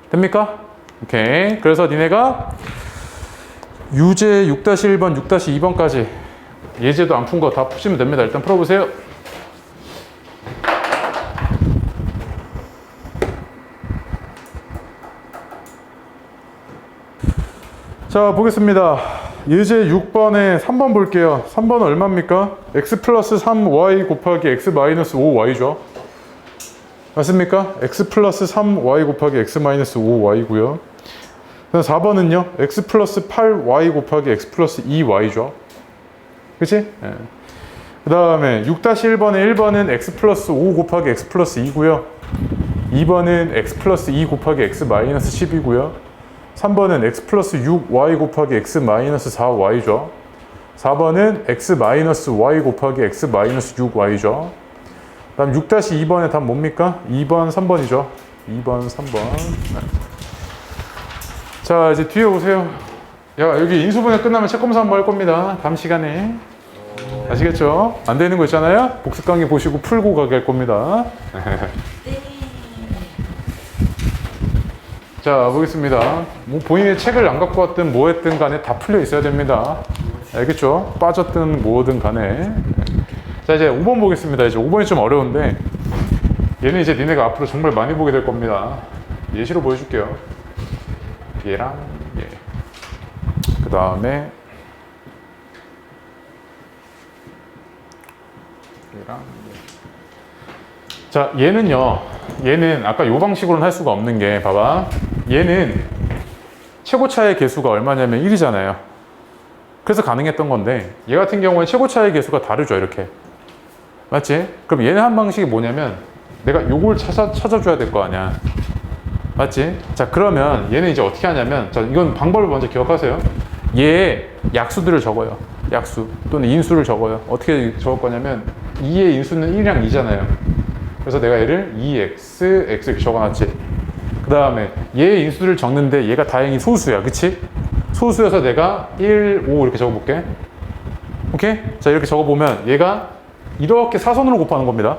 됩니까? 오케이. 그래서 니네가 유제 6-1번, 6-2번까지 예제도 안 푼 거 다 푸시면 됩니다. 일단 풀어보세요. 자, 보겠습니다. 예제 6번에 3번 볼게요. 3번은 얼마입니까? x 플러스 3y 곱하기 x 마이너스 5y죠. 맞습니까? x 플러스 3y 곱하기 x 마이너스 5y고요. 그다음 4번은요. x 플러스 8y 곱하기 x 플러스 2y죠. 그치? 예. 그 다음에 6-1번에 1번은 x 플러스 5 곱하기 x 플러스 2고요. 2번은 x 플러스 2 곱하기 x 마이너스 10이고요. 3번은 x 플러스 6y 곱하기 x 마이너스 4y죠. 4번은 x 마이너스 y 곱하기 x 마이너스 6y죠. 그 다음 6-2번의 답 뭡니까? 2번, 3번이죠. 2번, 3번. 자, 이제 뒤에 오세요. 야, 여기 인수분해 끝나면 책 검사 한번 할 겁니다. 다음 시간에. 아시겠죠? 안 되는 거 있잖아요? 복습 강의 보시고 풀고 가게 할 겁니다. 자, 보겠습니다. 뭐 본인의 책을 안 갖고 왔든 뭐 했든 간에 다 풀려 있어야 됩니다. 알겠죠? 빠졌든 뭐든 간에. 자, 이제 5번 보겠습니다. 이제 5번이 좀 어려운데 얘는 이제 니네가 앞으로 정말 많이 보게 될 겁니다. 예시로 보여줄게요. 얘랑 얘. 그 다음에 얘랑 얘. 자, 얘는 아까 요 방식으로는 할 수가 없는 게 봐봐. 얘는 최고차의 개수가 얼마냐면 1이잖아요. 그래서 가능했던 건데 얘 같은 경우에 최고차의 개수가 다르죠. 이렇게. 맞지? 그럼 얘는 한 방식이 뭐냐면 내가 요걸 찾아줘야 될 거 아니야. 맞지? 자, 그러면 얘는 이제 어떻게 하냐면 자, 이건 방법을 먼저 기억하세요. 얘의 약수들을 적어요. 약수 또는 인수를 적어요. 어떻게 적을 거냐면 2의 인수는 1이랑 2잖아요. 그래서 내가 얘를 2x, x 이렇게 적어놨지. 그 다음에 얘의 인수를 적는데 얘가 다행히 소수야. 그치? 소수여서 내가 1, 5 이렇게 적어볼게. 오케이? 자, 이렇게 적어보면 얘가 이렇게 사선으로 곱하는 겁니다.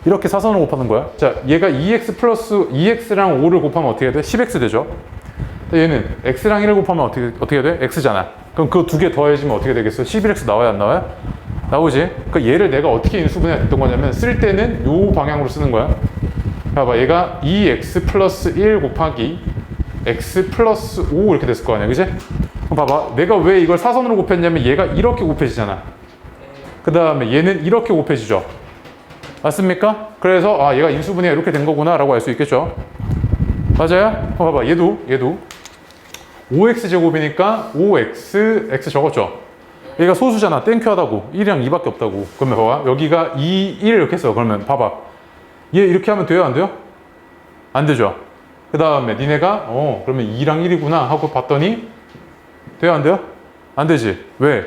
이렇게 사선으로 곱하는 거야. 자, 얘가 2x 플러스 2x랑 5를 곱하면 어떻게 돼? 10x 되죠? 얘는 x랑 1을 곱하면 어떻게 돼? x잖아. 그럼 그 두 개 더해지면 어떻게 되겠어? 11x 나와요? 안 나와요? 나오지? 그러니까 얘를 내가 어떻게 인수분해했던 거냐면 쓸 때는 요 방향으로 쓰는 거야. 봐봐, 얘가 2x 플러스 1 곱하기 x 플러스 5 이렇게 됐을 거 아니야, 그지? 그럼 봐봐, 내가 왜 이걸 사선으로 곱했냐면 얘가 이렇게 곱해지잖아. 그 다음에 얘는 이렇게 곱해지죠. 맞습니까? 그래서 아, 얘가 인수분해가 이렇게 된 거구나 라고 알 수 있겠죠. 맞아요? 봐봐, 얘도 5x 제곱이니까 5x x 적었죠. 얘가 소수잖아. 땡큐하다고. 1이랑 2밖에 없다고. 그러면 봐봐, 여기가 2, 1 이렇게 했어. 그러면 봐봐, 얘 이렇게 하면 돼요? 안 돼요? 안 되죠. 그 다음에 니네가 그러면 2랑 1이구나 하고 봤더니 돼요? 안 돼요? 안 되지. 왜?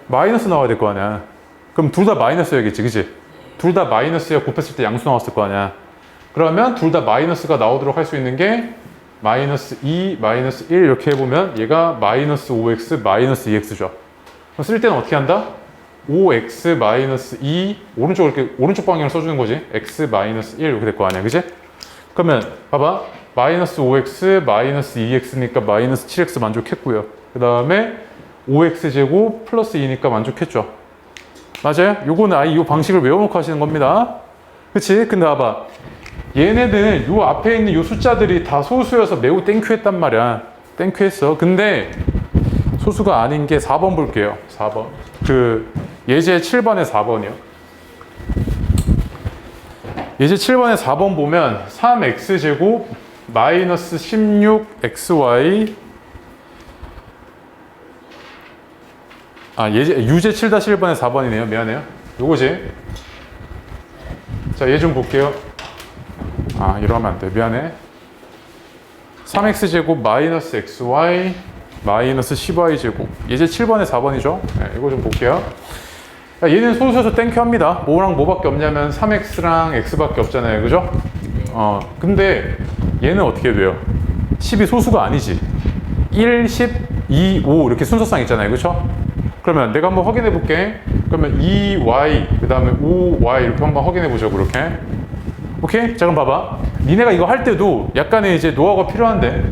마이너스 나와야 될 거 아니야. 그럼 둘 다 마이너스여야겠지, 그치? 둘 다 마이너스야. 곱했을 때 양수 나왔을 거 아니야. 그러면 둘 다 마이너스가 나오도록 할 수 있는 게 마이너스 2, 마이너스 1 이렇게 해보면 얘가 마이너스 5x, 마이너스 2x죠. 그럼 쓸 때는 어떻게 한다? 5x 마이너스 2 오른쪽 방향을 써주는 거지. x 마이너스 1 이렇게 될 거 아니야, 그치? 그러면 봐봐, 마이너스 5x 마이너스 2x니까 마이너스 7x 만족했고요. 그 다음에 5x 제곱 플러스 2니까 만족했죠. 맞아요? 요거는 아예 요 방식을 외워놓고 하시는 겁니다. 그치? 근데 봐봐, 얘네들 요 앞에 있는 요 숫자들이 다 소수여서 매우 땡큐했단 말이야. 땡큐했어. 근데 소수가 아닌 게 4번 볼게요. 4번. 그 예제 7번에 4번이요. 예제 7번에 4번 보면 3x제곱 마이너스 16xy 유제 7-1번에 4번이네요. 미안해요. 요거지. 자, 얘 좀 볼게요. 이러면 안 돼. 미안해. 3x제곱 마이너스 xy 마이너스 10y제곱. 예제 7번에 4번이죠. 네, 이거 좀 볼게요. 얘는 소수여서 땡큐 합니다. 뭐랑 뭐밖에 없냐면 3x랑 x밖에 없잖아요. 그죠? 근데 얘는 어떻게 돼요? 10이 소수가 아니지. 1, 10, 2, 5 이렇게 순서상 있잖아요. 그렇죠? 그러면 내가 한번 확인해 볼게. 그러면 2y 그 다음에 5y 이렇게 한번 확인해 보죠. 그렇게. 오케이? 자, 그럼 봐봐. 니네가 이거 할 때도 약간의 이제 노하우가 필요한데,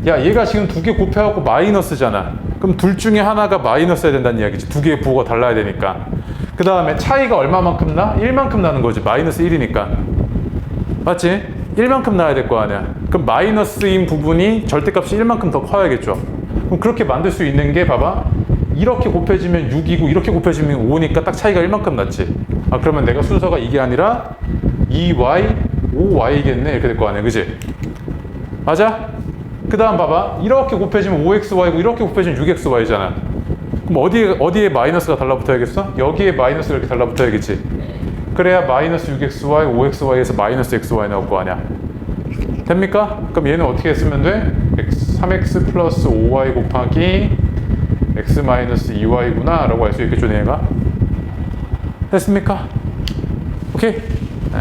야, 얘가 지금 두 개 곱해갖고 마이너스잖아. 그럼 둘 중에 하나가 마이너스여야 된다는 이야기지. 두 개의 부호가 달라야 되니까. 그 다음에 차이가 얼마만큼 나? 1만큼 나는 거지. 마이너스 1이니까. 맞지? 1만큼 나야 될 거 아니야. 그럼 마이너스인 부분이 절대값이 1만큼 더 커야겠죠. 그럼 그렇게 만들 수 있는 게 봐봐. 이렇게 곱해지면 6이고 이렇게 곱해지면 5니까 딱 차이가 1만큼 났지. 아, 그러면 내가 순서가 이게 아니라 2y, 5y겠네. 이렇게 될 거 아니야. 그지? 맞아? 그 다음 봐봐. 이렇게 곱해지면 5xy고 이렇게 곱해지면 6xy잖아. 그럼 어디에 마이너스가 달라붙어야겠어? 여기에 마이너스가 이렇게 달라붙어야겠지. 그래야 마이너스 6xy, 5xy에서 마이너스 xy 나올 거 아니야. 됩니까? 그럼 얘는 어떻게 쓰면 돼? 3x 플러스 5y 곱하기 x 마이너스 2y구나 라고 할 수 있겠죠, 얘가? 됐습니까? 오케이? 네.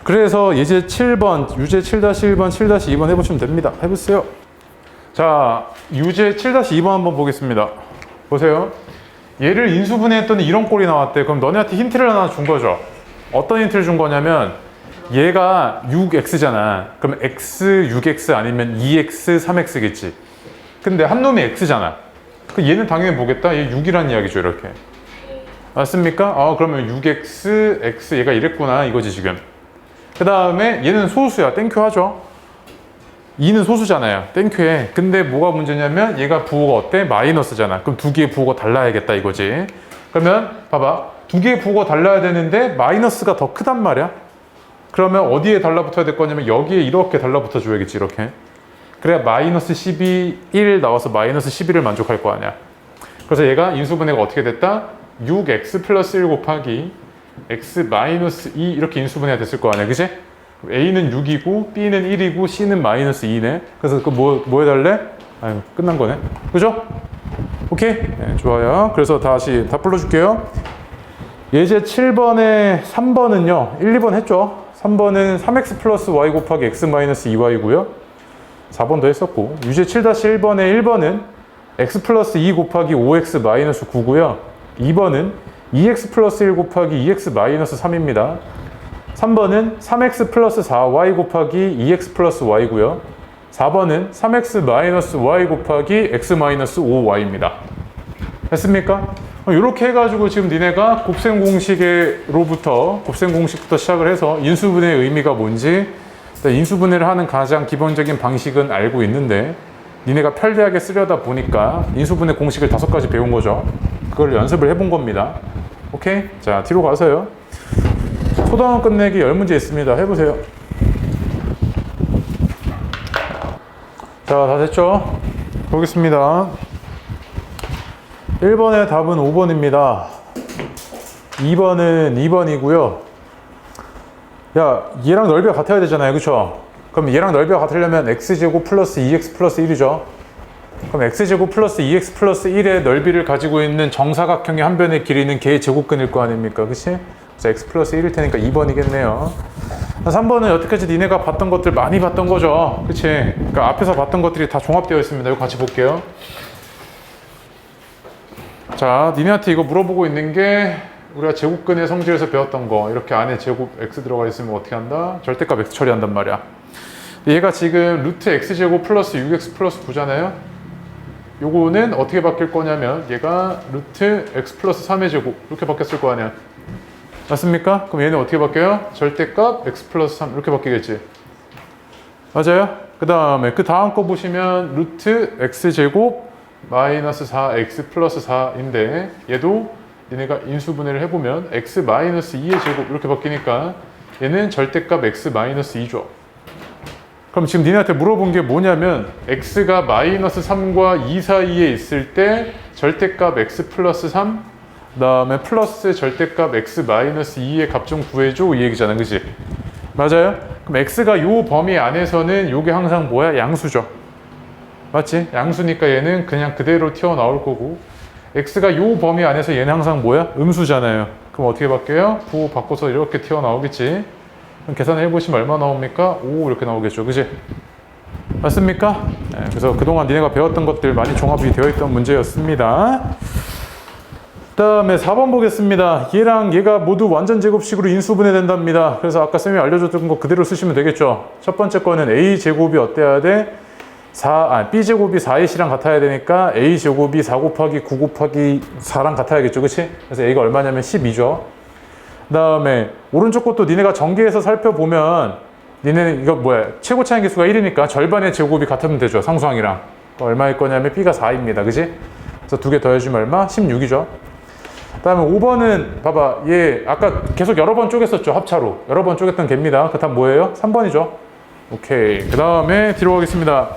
그래서 예제 7번, 유제 7-1번, 7-2번 해보시면 됩니다. 해보세요. 자, 유제 7-2번 한번 보겠습니다. 보세요. 얘를 인수분해했더니 이런 꼴이 나왔대. 그럼 너네한테 힌트를 하나 준 거죠. 어떤 힌트를 준 거냐면 얘가 6x잖아. 그럼 x 6x 아니면 2x 3x겠지. 근데 한 놈이 x잖아. 그 얘는 당연히 뭐겠다? 얘 6이란 이야기죠, 이렇게. 맞습니까? 그러면 6x, x 얘가 이랬구나 이거지 지금. 그 다음에 얘는 소수야. 땡큐 하죠. 2는 소수잖아요. 땡큐해. 근데 뭐가 문제냐면 얘가 부호가 어때? 마이너스잖아. 그럼 두 개의 부호가 달라야겠다 이거지. 그러면 봐봐. 두 개의 부호가 달라야 되는데 마이너스가 더 크단 말이야. 그러면 어디에 달라붙어야 될 거냐면 여기에 이렇게 달라붙어 줘야겠지, 이렇게. 그래야 마이너스 12, 1 나와서 마이너스 11을 만족할 거 아니야. 그래서 얘가 인수분해가 어떻게 됐다? 6x 플러스 1 곱하기 x 마이너스 2 이렇게 인수분해가 됐을 거 아니야, 그치? A는 6이고 B는 1이고 C는 마이너스 2네. 그래서 그 뭐 해달래? 아유, 끝난 거네. 그죠? 오케이? 네, 좋아요. 그래서 다시 다 불러줄게요. 예제 7번에 3번은요 1, 2번 했죠. 3번은 3x 플러스 y 곱하기 x 마이너스 2y고요 4번도 했었고, 유제 7-1번의 1번은 x 플러스 2 곱하기 5x 마이너스 9고요 2번은 2x 플러스 1 곱하기 2x 마이너스 3입니다 3번은 3x 플러스 4y 곱하기 2x 플러스 y고요 4번은 3x 마이너스 y 곱하기 x 마이너스 5y입니다. 됐습니까? 이렇게 해가지고 지금 니네가 곱셈 공식부터 시작을 해서 인수분해의 의미가 뭔지, 인수분해를 하는 가장 기본적인 방식은 알고 있는데 니네가 편리하게 쓰려다 보니까 인수분해 공식을 5가지 배운 거죠. 그걸 연습을 해본 겁니다. 오케이? 자, 뒤로 가서요. 소단원 끝내기 10문제 있습니다. 해보세요. 자, 다 됐죠? 보겠습니다. 1번의 답은 5번입니다. 2번은 2번이고요. 야, 얘랑 넓이가 같아야 되잖아요. 그쵸? 그럼 얘랑 넓이가 같으려면 x제곱 플러스 2x 플러스 1이죠. 그럼 x제곱 플러스 2x 플러스 1의 넓이를 가지고 있는 정사각형의 한 변의 길이는 걔의 제곱근일 거 아닙니까? 그치? 그래서 x 플러스 1일 테니까 2번이겠네요. 3번은 여태까지 니네가 봤던 것들 많이 봤던 거죠. 그치? 그러니까 앞에서 봤던 것들이 다 종합되어 있습니다. 이거 같이 볼게요. 자, 니네한테 이거 물어보고 있는 게 우리가 제곱근의 성질에서 배웠던 거. 이렇게 안에 제곱 x 들어가 있으면 어떻게 한다? 절대값 x 처리한단 말이야. 얘가 지금 루트 x제곱 플러스 6x 플러스 9잖아요. 요거는 어떻게 바뀔 거냐면 얘가 루트 x 플러스 3의 제곱 이렇게 바뀌었을 거 아니야. 맞습니까? 그럼 얘는 어떻게 바뀌어요? 절대값 x 플러스 3 이렇게 바뀌겠지. 맞아요? 그 다음 거 보시면 루트 x제곱 마이너스 4x 플러스 4인데 얘도 얘네가 인수분해를 해보면 x 마이너스 2의 제곱 이렇게 바뀌니까 얘는 절대값 x 마이너스 2죠. 그럼 지금 니네한테 물어본 게 뭐냐면 x가 마이너스 3과 2 사이에 있을 때 절대값 x 플러스 3 그 다음에 플러스 절대값 x 마이너스 2의 값 좀 구해줘 이 얘기잖아. 그치? 맞아요? 그럼 x가 요 범위 안에서는 요게 항상 뭐야? 양수죠. 맞지? 양수니까 얘는 그냥 그대로 튀어나올 거고 x가 요 범위 안에서 얘는 항상 뭐야? 음수잖아요. 그럼 어떻게 바뀌어요? 부호 바꿔서 이렇게 튀어나오겠지. 그럼 계산해 보시면 얼마 나옵니까? 5 이렇게 나오겠죠. 그지? 맞습니까? 네, 그래서 그동안 니네가 배웠던 것들 많이 종합이 되어 있던 문제였습니다. 그 다음에 4번 보겠습니다. 얘랑 얘가 모두 완전 제곱식으로 인수분해 된답니다. 그래서 아까 쌤이 알려줬던 거 그대로 쓰시면 되겠죠. 첫 번째 거는 a제곱이 어때야 돼? b제곱이 4의 C랑 같아야 되니까 a제곱이 4 곱하기 9 곱하기 4랑 같아야겠죠. 그치? 그래서 a가 얼마냐면 12죠. 그 다음에 오른쪽 것도 니네가 전개해서 살펴보면 니네는 이거 뭐야? 최고 차이 계수가 1이니까 절반의 제곱이 같으면 되죠. 상수항이랑. 얼마일 거냐면 B가 4입니다. 그지? 그래서 두 개 더해주면 얼마? 16이죠. 그 다음에 5번은 봐봐. 얘 아까 계속 여러 번 쪼갰었죠. 합차로. 여러 번 쪼갰던 걔입니다. 그 다음 뭐예요? 3번이죠. 오케이. 그 다음에 뒤로 가겠습니다.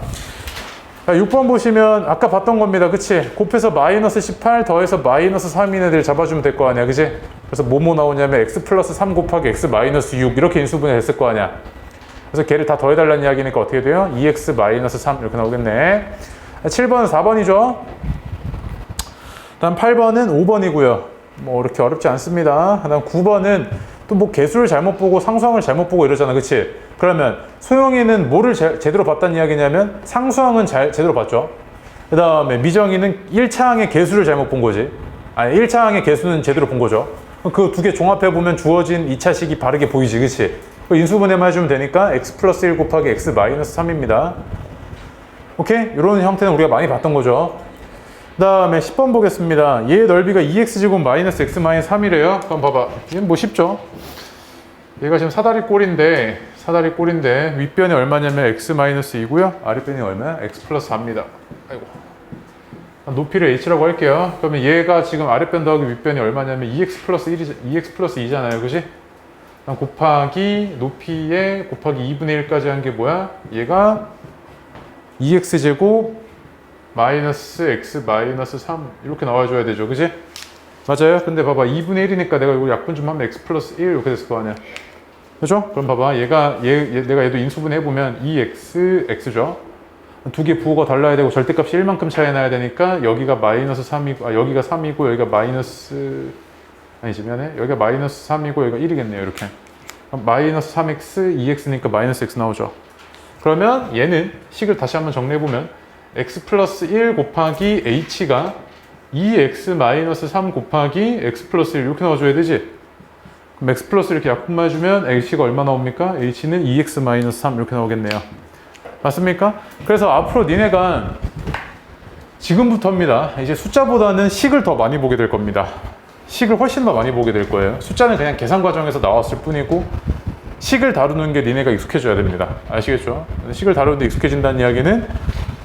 자, 6번 보시면 아까 봤던 겁니다. 그치? 곱해서 마이너스 18 더해서 마이너스 3인 애들 잡아주면 될 거 아니야. 그치? 그래서 뭐뭐 나오냐면 x 플러스 3 곱하기 x 마이너스 6 이렇게 인수분해 됐을 거 아니야. 그래서 걔를 다 더해달라는 이야기니까 어떻게 돼요? 2x 마이너스 3 이렇게 나오겠네. 7번은 4번이죠. 다음 8번은 5번이고요. 뭐 이렇게 어렵지 않습니다. 다음 9번은 또 뭐 개수를 잘못 보고 상수항을 잘못 보고 이러잖아. 그치? 그러면 소영이는 뭐를 제대로 봤다는 이야기냐면 상수항은 제대로 봤죠. 그 다음에 미정이는 1차항의 개수를 잘못 본 거지. 아니 1차항의 개수는 제대로 본 거죠. 그 두 개 종합해보면 주어진 2차식이 바르게 보이지. 그치? 인수분해만 해주면 되니까 x 플러스 1 곱하기 x 마이너스 3입니다. 오케이? 이런 형태는 우리가 많이 봤던 거죠. 그 다음에 10번 보겠습니다. 얘의 넓이가 2x제곱 마이너스 x 마이너스 3이래요. 그럼 봐봐. 얘는 뭐 쉽죠? 얘가 지금 사다리 꼴인데 윗변이 얼마냐면 x 마이너스 2고요. 아랫변이 얼마야? x 플러스 4입니다. 아이고. 높이를 h라고 할게요. 그러면 얘가 지금 아랫변 더하기 윗변이 얼마냐면 2x 플러스 2잖아요. 그지? 곱하기 높이에 곱하기 2분의 1까지 한 게 뭐야? 얘가 2x제곱 마이너스 x 마이너스 3 이렇게 나와줘야 되죠. 그지? 맞아요? 근데 봐봐 2분의 1이니까 내가 이거 약분 좀 하면 x 플러스 1 이렇게 됐을 거 아니야. 그죠? 그럼 봐봐 내가 얘도 인수분해 해보면 2x, x죠. 두 개 부호가 달라야 되고 절대값이 1만큼 차이 나야 되니까 여기가 마이너스 3이고 여기가 3이고 여기가 마이너스 아니지 미안해. 여기가 마이너스 3이고 여기가 1이겠네요. 이렇게 마이너스 3x, 2x니까 마이너스 x 나오죠. 그러면 얘는 식을 다시 한번 정리해보면 x 플러스 1 곱하기 h가 2x 마이너스 3 곱하기 x 플러스 1 이렇게 나와줘야 되지. 그럼 x 플러스 이렇게 약분만 해주면 h가 얼마 나옵니까? h는 2x 마이너스 3 이렇게 나오겠네요. 맞습니까? 그래서 앞으로 니네가 지금부터입니다. 이제 숫자보다는 식을 더 많이 보게 될 겁니다. 식을 훨씬 더 많이 보게 될 거예요. 숫자는 그냥 계산 과정에서 나왔을 뿐이고 식을 다루는 게 니네가 익숙해져야 됩니다. 아시겠죠? 식을 다루는데 익숙해진다는 이야기는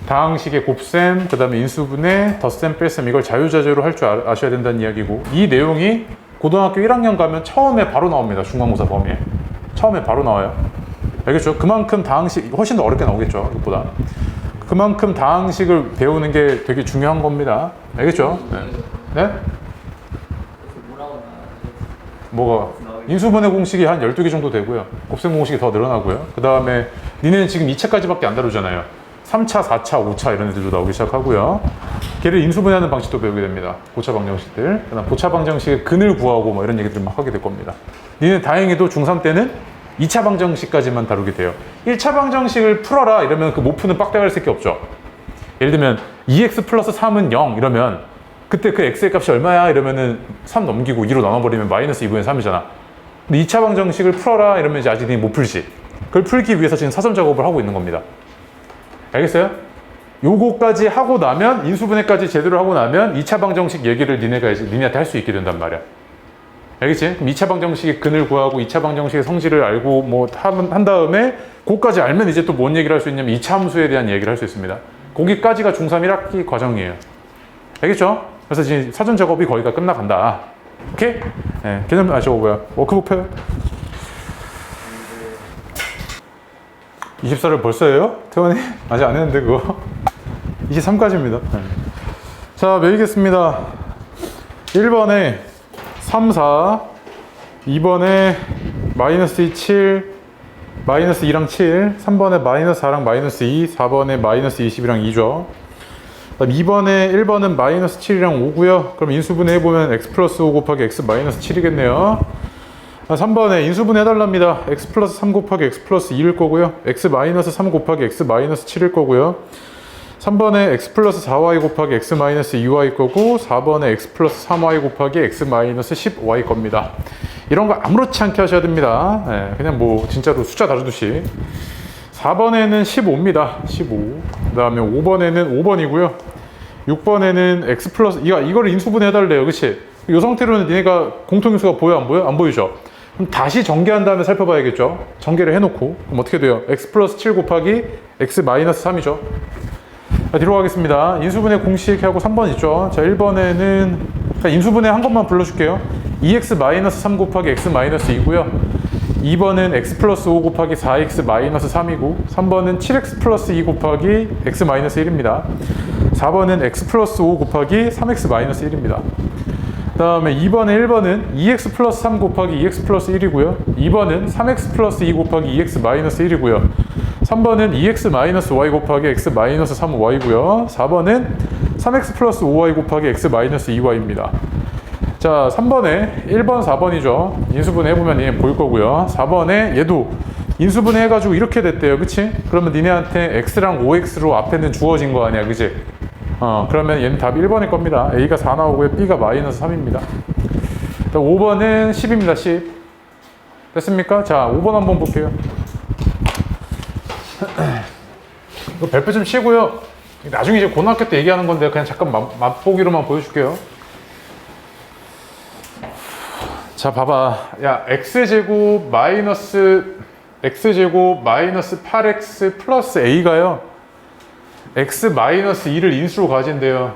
다항식의 곱셈, 그 다음에 인수분해, 덧셈, 뺄셈 이걸 자유자재로 할 줄 아셔야 된다는 이야기고 이 내용이 고등학교 1학년 가면 처음에 바로 나옵니다. 중간고사 범위에. 처음에 바로 나와요. 알겠죠? 그만큼 다항식 훨씬 더 어렵게 나오겠죠. 이것보다. 그만큼 다항식을 배우는 게 되게 중요한 겁니다. 알겠죠? 네? 네? 뭐가? 인수분해 공식이 한 12개 정도 되고요. 곱셈 공식이 더 늘어나고요. 그 다음에 니네는 지금 2차까지밖에 안 다루잖아요. 3차, 4차, 5차 이런 애들도 나오기 시작하고요. 걔를 인수분해하는 방식도 배우게 됩니다. 고차 방정식들. 그다음 고차 방정식의 근을 구하고 뭐 이런 얘기들 막 하게 될 겁니다. 니네 다행히도 중3 때는 2차 방정식까지만 다루게 돼요. 1차 방정식을 풀어라 이러면 그 못 푸는 빡대가리 새끼 없죠. 예를 들면 2x 플러스 3은 0 이러면 그때 그 x의 값이 얼마야? 이러면은 3 넘기고 2로 나눠버리면 마이너스 2분의 3이잖아. 근데 2차 방정식을 풀어라 이러면 이제 아직 못 풀지. 그걸 풀기 위해서 지금 사전 작업을 하고 있는 겁니다. 알겠어요? 요거까지 하고 나면 인수분해까지 제대로 하고 나면 2차 방정식 얘기를 니네한테 할 수 있게 된단 말이야. 알겠지? 그럼 2차 방정식의 근을 구하고 2차 방정식의 성질을 알고 뭐 한 다음에 그거까지 알면 이제 또 뭔 얘기를 할 수 있냐면 2차 함수에 대한 얘기를 할 수 있습니다. 거기까지가 중3 1학기 과정이에요. 알겠죠? 그래서 지금 사전 작업이 거의 다 끝나간다. 오케이? 네, 개념 저거 뭐야? 워크북 펴요? 24를 벌써 해요? 태원이? 아직 안 했는데 그거 23까지입니다. 네. 자, 매기겠습니다. 1번에 3, 4 2번에 마이너스 2, 7 마이너스 2랑 7 3번에 마이너스 4랑 마이너스 2 4번에 마이너스 20이랑 2죠. 2번에 1번은 마이너스 7이랑 5고요. 그럼 인수분해 해보면 x 플러스 5 곱하기 x 마이너스 7이겠네요. 3번에 인수분해 해달랍니다. x 플러스 3 곱하기 x 플러스 2일 거고요. x 마이너스 3 곱하기 x 마이너스 7일 거고요. 3번에 x 플러스 4y 곱하기 x 마이너스 2y 거고 4번에 x 플러스 3y 곱하기 x 마이너스 10y 겁니다. 이런 거 아무렇지 않게 하셔야 됩니다. 네, 그냥 뭐 진짜로 숫자 다루듯이. 4번에는 15입니다. 15. 그 다음에 5번에는 5번이고요. 6번에는 x 플러스 이거를 인수분해 해달래요. 그치? 이 상태로는 니네가 공통인수가 보여 안 보여? 안 보이죠? 그럼 다시 전개한 다음에 살펴봐야겠죠. 전개를 해놓고 그럼 어떻게 돼요? x 플러스 7 곱하기 x 마이너스 3이죠. 자, 뒤로 가겠습니다. 인수분해 공식 하고 3번 있죠. 자, 1번에는 인수분해 한 것만 불러줄게요. 2x 마이너스 3 곱하기 x 마이너스 2고요. 2번은 x 플러스 5 곱하기 4x 마이너스 3이고 3번은 7x 플러스 2 곱하기 x 마이너스 1입니다. 4번은 x 플러스 5 곱하기 3x 마이너스 1입니다. 그 다음에 2번에 1번은 2x 플러스 3 곱하기 2x 플러스 1이고요. 2번은 3x 플러스 2 곱하기 2x 마이너스 1이고요. 3번은 2x 마이너스 y 곱하기 x 마이너스 3y고요. 4번은 3x 플러스 5y 곱하기 x 마이너스 2y입니다. 자, 3번에 1번, 4번이죠. 인수분해 해보면 얘 보일 거고요. 4번에 얘도 인수분해 해가지고 이렇게 됐대요. 그치? 그러면 니네한테 x랑 5x로 앞에는 주어진 거 아니야. 그치? 그러면 얘는 답이 1번일 겁니다. a가 4 나오고요. b가 마이너스 3입니다. 5번은 10입니다. 10. 됐습니까? 자, 5번 한번 볼게요. 이거 별표 좀 치고요. 나중에 이제 고등학교 때 얘기하는 건데 그냥 잠깐 맛보기로만 보여줄게요. 자, 봐봐. 야, x제곱 마이너스 8x 플러스 a가요. x 마이너스 2를 인수로 가진대요.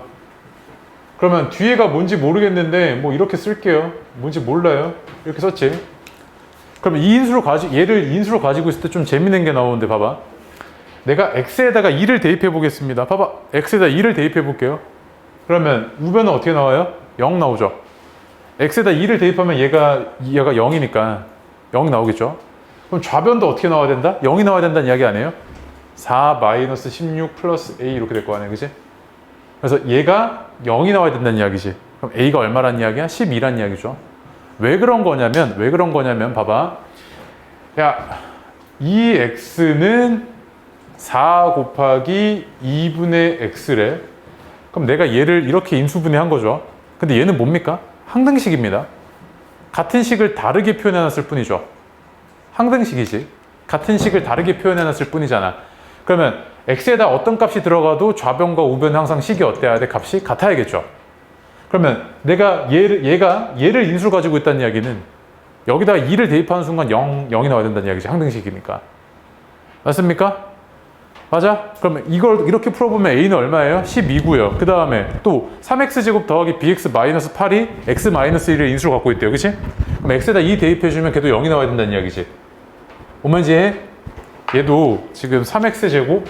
그러면 뒤에가 뭔지 모르겠는데 뭐 이렇게 쓸게요. 뭔지 몰라요. 이렇게 썼지. 그럼 이 얘를 인수로 가지고 있을 때 좀 재밌는 게 나오는데 봐봐. 내가 x에다가 2를 대입해 보겠습니다. 봐봐. x에다 2를 대입해 볼게요. 그러면 우변은 어떻게 나와요? 0 나오죠. x에다 2를 대입하면 얘가 0이니까 0 나오겠죠. 그럼 좌변도 어떻게 나와야 된다? 0이 나와야 된다는 이야기 아니에요? 4 마이너스 16 플러스 a 이렇게 될 거 아니야, 그지? 그래서 얘가 0이 나와야 된다는 이야기지. 그럼 a가 얼마란 이야기야? 12란 이야기죠. 왜 그런 거냐면 봐봐. 야, 이 x는 4 곱하기 2분의 x래. 그럼 내가 얘를 이렇게 인수분해한 거죠. 근데 얘는 뭡니까? 항등식입니다. 같은 식을 다르게 표현해놨을 뿐이죠. 항등식이지. 같은 식을 다르게 표현해놨을 뿐이잖아. 그러면 x에다 어떤 값이 들어가도 좌변과 우변은 항상 식이 어때야 돼? 값이 같아야겠죠. 그러면 내가 얘를 인수로 가지고 있다는 이야기는 여기다가 2를 대입하는 순간 0이 나와야 된다는 이야기지. 항등식이니까. 맞습니까? 맞아? 그러면 이걸 이렇게 풀어보면 a는 얼마예요? 12고요. 그 다음에 또 3x제곱 더하기 bx 마이너스 8이 x 마이너스 1을 인수로 갖고 있대요. 그치? 그럼 x에다 2 대입해주면 걔도 0이 나와야 된다는 이야기지. 오면 이제 얘도 지금 3x제곱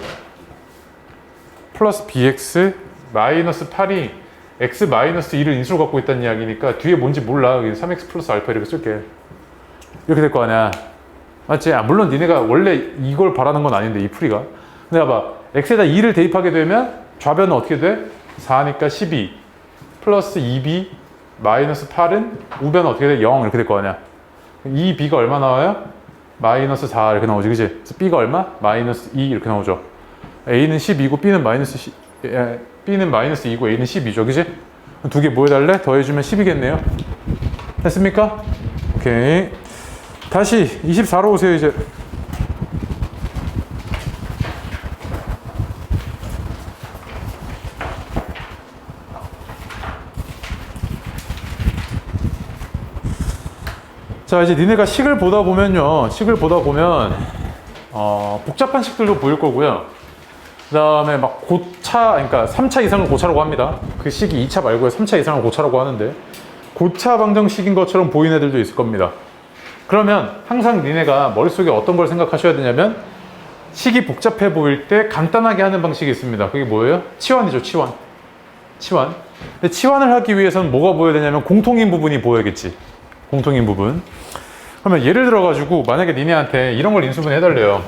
플러스 bx 마이너스 8이 x 마이너스 2를 인수로 갖고 있다는 이야기니까 뒤에 뭔지 몰라. 3x 플러스 알파 이렇게 쓸게. 이렇게 될 거 아니야. 맞지? 물론 니네가 원래 이걸 바라는 건 아닌데 이 풀이가. 근데 봐봐. x에다 2를 대입하게 되면 좌변은 어떻게 돼? 4니까 12 플러스 2b 마이너스 8은 우변은 어떻게 돼? 0 이렇게 될 거 아니야. 이 b가 얼마 나와요? 마이너스 4 이렇게 나오지, 그치? 그래서 b가 얼마? 마이너스 2 이렇게 나오죠. a는 12고 b는 마이너스 2고 a는 12죠, 그치? 두 개 뭐 해달래? 더해주면 10이겠네요. 됐습니까? 오케이. 다시 24로 오세요, 이제. 자, 이제 니네가 식을 보다 보면 복잡한 식들도 보일 거고요. 그 다음에 막 고차, 그러니까 3차 이상을 고차라고 합니다. 그 식이 2차 말고요. 3차 이상을 고차라고 하는데 고차 방정식인 것처럼 보이는 애들도 있을 겁니다. 그러면 항상 니네가 머릿속에 어떤 걸 생각하셔야 되냐면 식이 복잡해 보일 때 간단하게 하는 방식이 있습니다. 그게 뭐예요? 치환이죠, 치환. 근데 치환을 하기 위해서는 뭐가 보여야 되냐면 공통인 부분이 보여야겠지. 공통인 부분. 그러면 예를 들어가지고 만약에 니네한테 이런 걸 인수분해 해달래요.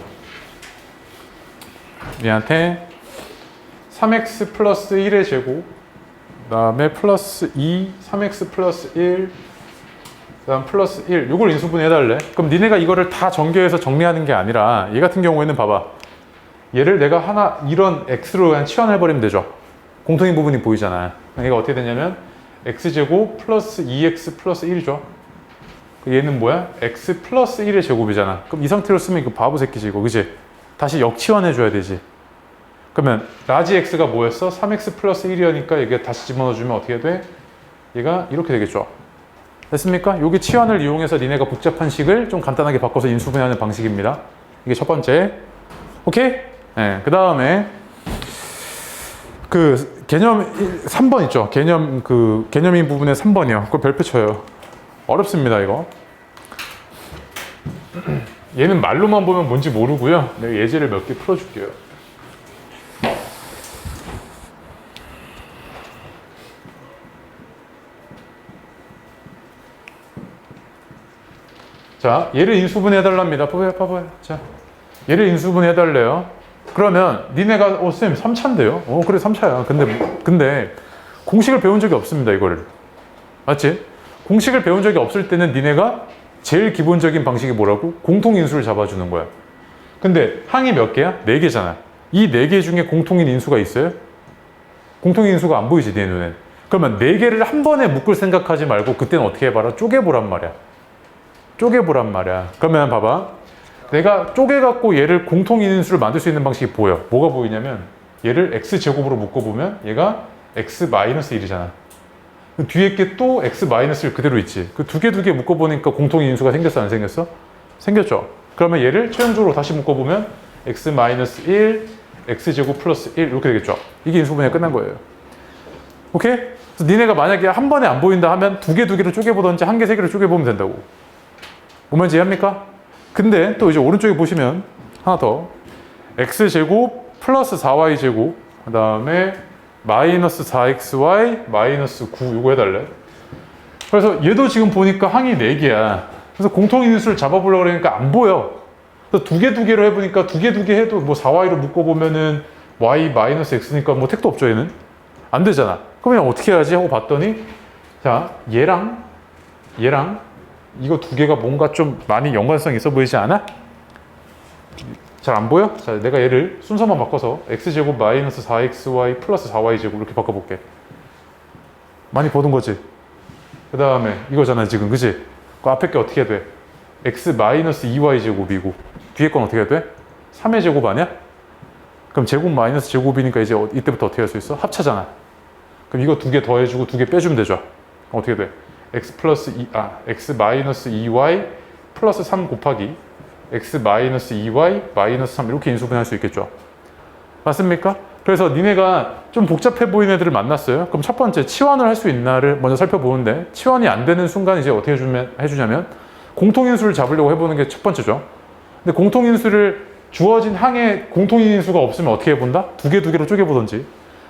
니네한테 3x 플러스 1의 제곱, 그 다음에 플러스 2, 3x 플러스 1, 그 다음 플러스 1, 요걸 인수분해 해달래. 그럼 니네가 이거를 다 전개해서 정리하는 게 아니라 얘 같은 경우에는 봐봐. 얘를 내가 하나 이런 x로 그냥 치환해버리면 되죠. 공통인 부분이 보이잖아. 얘가 어떻게 되냐면 x제곱 플러스 2x 플러스 1이죠. 얘는 뭐야? x 플러스 1의 제곱이잖아. 그럼 이 상태로 쓰면 이거 바보 새끼지 이거, 그치? 다시 역치환해줘야 되지. 그러면 라지 x가 뭐였어? 3x 플러스 1이니까 이게 다시 집어넣어주면 어떻게 돼? 얘가 이렇게 되겠죠. 됐습니까? 여기 치환을 이용해서 니네가 복잡한 식을 좀 간단하게 바꿔서 인수분해하는 방식입니다. 이게 첫 번째. 오케이? 네, 그 다음에 그 개념 3번 있죠? 개념인 부분의 3번이요. 그거 별표 쳐요. 어렵습니다, 이거. 얘는 말로만 보면 뭔지 모르고요. 내가 예제를 몇 개 풀어줄게요. 자, 얘를 인수분해해달랍니다. 봐봐요. 자, 얘를 인수분해해달래요. 그러면 니네가 쌤 3차인데요? 그래 3차야. 근데 공식을 배운 적이 없습니다, 이거를. 맞지? 공식을 배운 적이 없을 때는 니네가 제일 기본적인 방식이 뭐라고? 공통인수를 잡아주는 거야. 근데 항이 몇 개야? 4개잖아. 이 4개 중에 공통인 인수가 있어요? 공통인 인수가 안 보이지, 내 눈엔. 그러면 4개를 한 번에 묶을 생각하지 말고 그때는 어떻게 해봐라? 쪼개보란 말이야. 그러면 봐봐. 내가 쪼개갖고 얘를 공통인 인수를 만들 수 있는 방식이 보여. 뭐가 보이냐면 얘를 x제곱으로 묶어보면 얘가 x-1이잖아. 뒤에 게 또 x-1 그대로 있지. 그 두 개 묶어보니까 공통인 인수가 생겼어, 안 생겼어? 생겼죠. 그러면 얘를 최종적으로 다시 묶어보면 x-1, x제곱 플러스 1 이렇게 되겠죠. 이게 인수분해가 끝난 거예요. 오케이? 그래서 니네가 만약에 한 번에 안 보인다 하면 두 개를 쪼개보던지 한 개, 세 개를 쪼개보면 된다고. 뭔 말인지 이해합니까? 근데 또 이제 오른쪽에 보시면 하나 더 x제곱 플러스 4y제곱 그 다음에 마이너스 4xy 마이너스 9 이거 해달래. 그래서 얘도 지금 보니까 항이 4개야. 그래서 공통인수를 잡아보려고 그러니까 안 보여. 그래서 두 개로 해보니까 두 개 해도 뭐 4y로 묶어보면은 y 마이너스 x니까 뭐 택도 없죠, 얘는. 안 되잖아. 그럼 그냥 어떻게 해야지 하고 봤더니 자, 얘랑 이거 두 개가 뭔가 좀 많이 연관성이 있어 보이지 않아? 잘 안 보여? 자, 내가 얘를 순서만 바꿔서 x제곱 마이너스 4xy 플러스 4y제곱 이렇게 바꿔볼게. 많이 보던 거지? 그 다음에 이거잖아 지금, 그치? 그 앞에 게 어떻게 돼? x 마이너스 2y제곱이고 뒤에 건 어떻게 돼? 3의 제곱 아니야? 그럼 제곱 마이너스 제곱이니까 이제 이때부터 어떻게 할 수 있어? 합차잖아. 그럼 이거 두 개 더해주고 두 개 빼주면 되죠. 어떻게 돼? x 마이너스 2y 플러스 3 곱하기 x 마이너스 2y 마이너스 3 이렇게 인수분해할 수 있겠죠. 맞습니까? 그래서 니네가 좀 복잡해 보이는 애들을 만났어요. 그럼 첫 번째 치환을 할 수 있나를 먼저 살펴보는데 치환이 안 되는 순간 이제 어떻게 해주냐면 공통인수를 잡으려고 해보는 게 첫 번째죠. 근데 공통인수를 주어진 항에 공통인수가 없으면 어떻게 해본다? 두 개로 쪼개보던지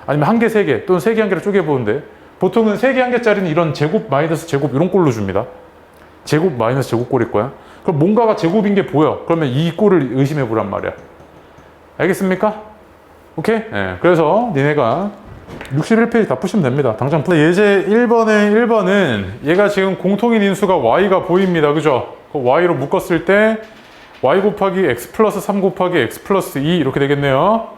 아니면 한 개, 세 개 또는 세 개, 한 개를 쪼개보는데 보통은 세 개, 한 개짜리는 이런 제곱, 마이너스 제곱 이런 꼴로 줍니다. 제곱, 마이너스 제곱 꼴일 거야. 그럼 뭔가가 제곱인 게 보여. 그러면 이 꼴을 의심해 보란 말이야. 알겠습니까? 오케이? 네. 그래서 니네가 61페이지 다 푸시면 됩니다. 당장 예제 1번은 얘가 지금 공통인 인수가 y가 보입니다. 그죠? y로 묶었을 때 y 곱하기 x 플러스 3 곱하기 x 플러스 2 이렇게 되겠네요.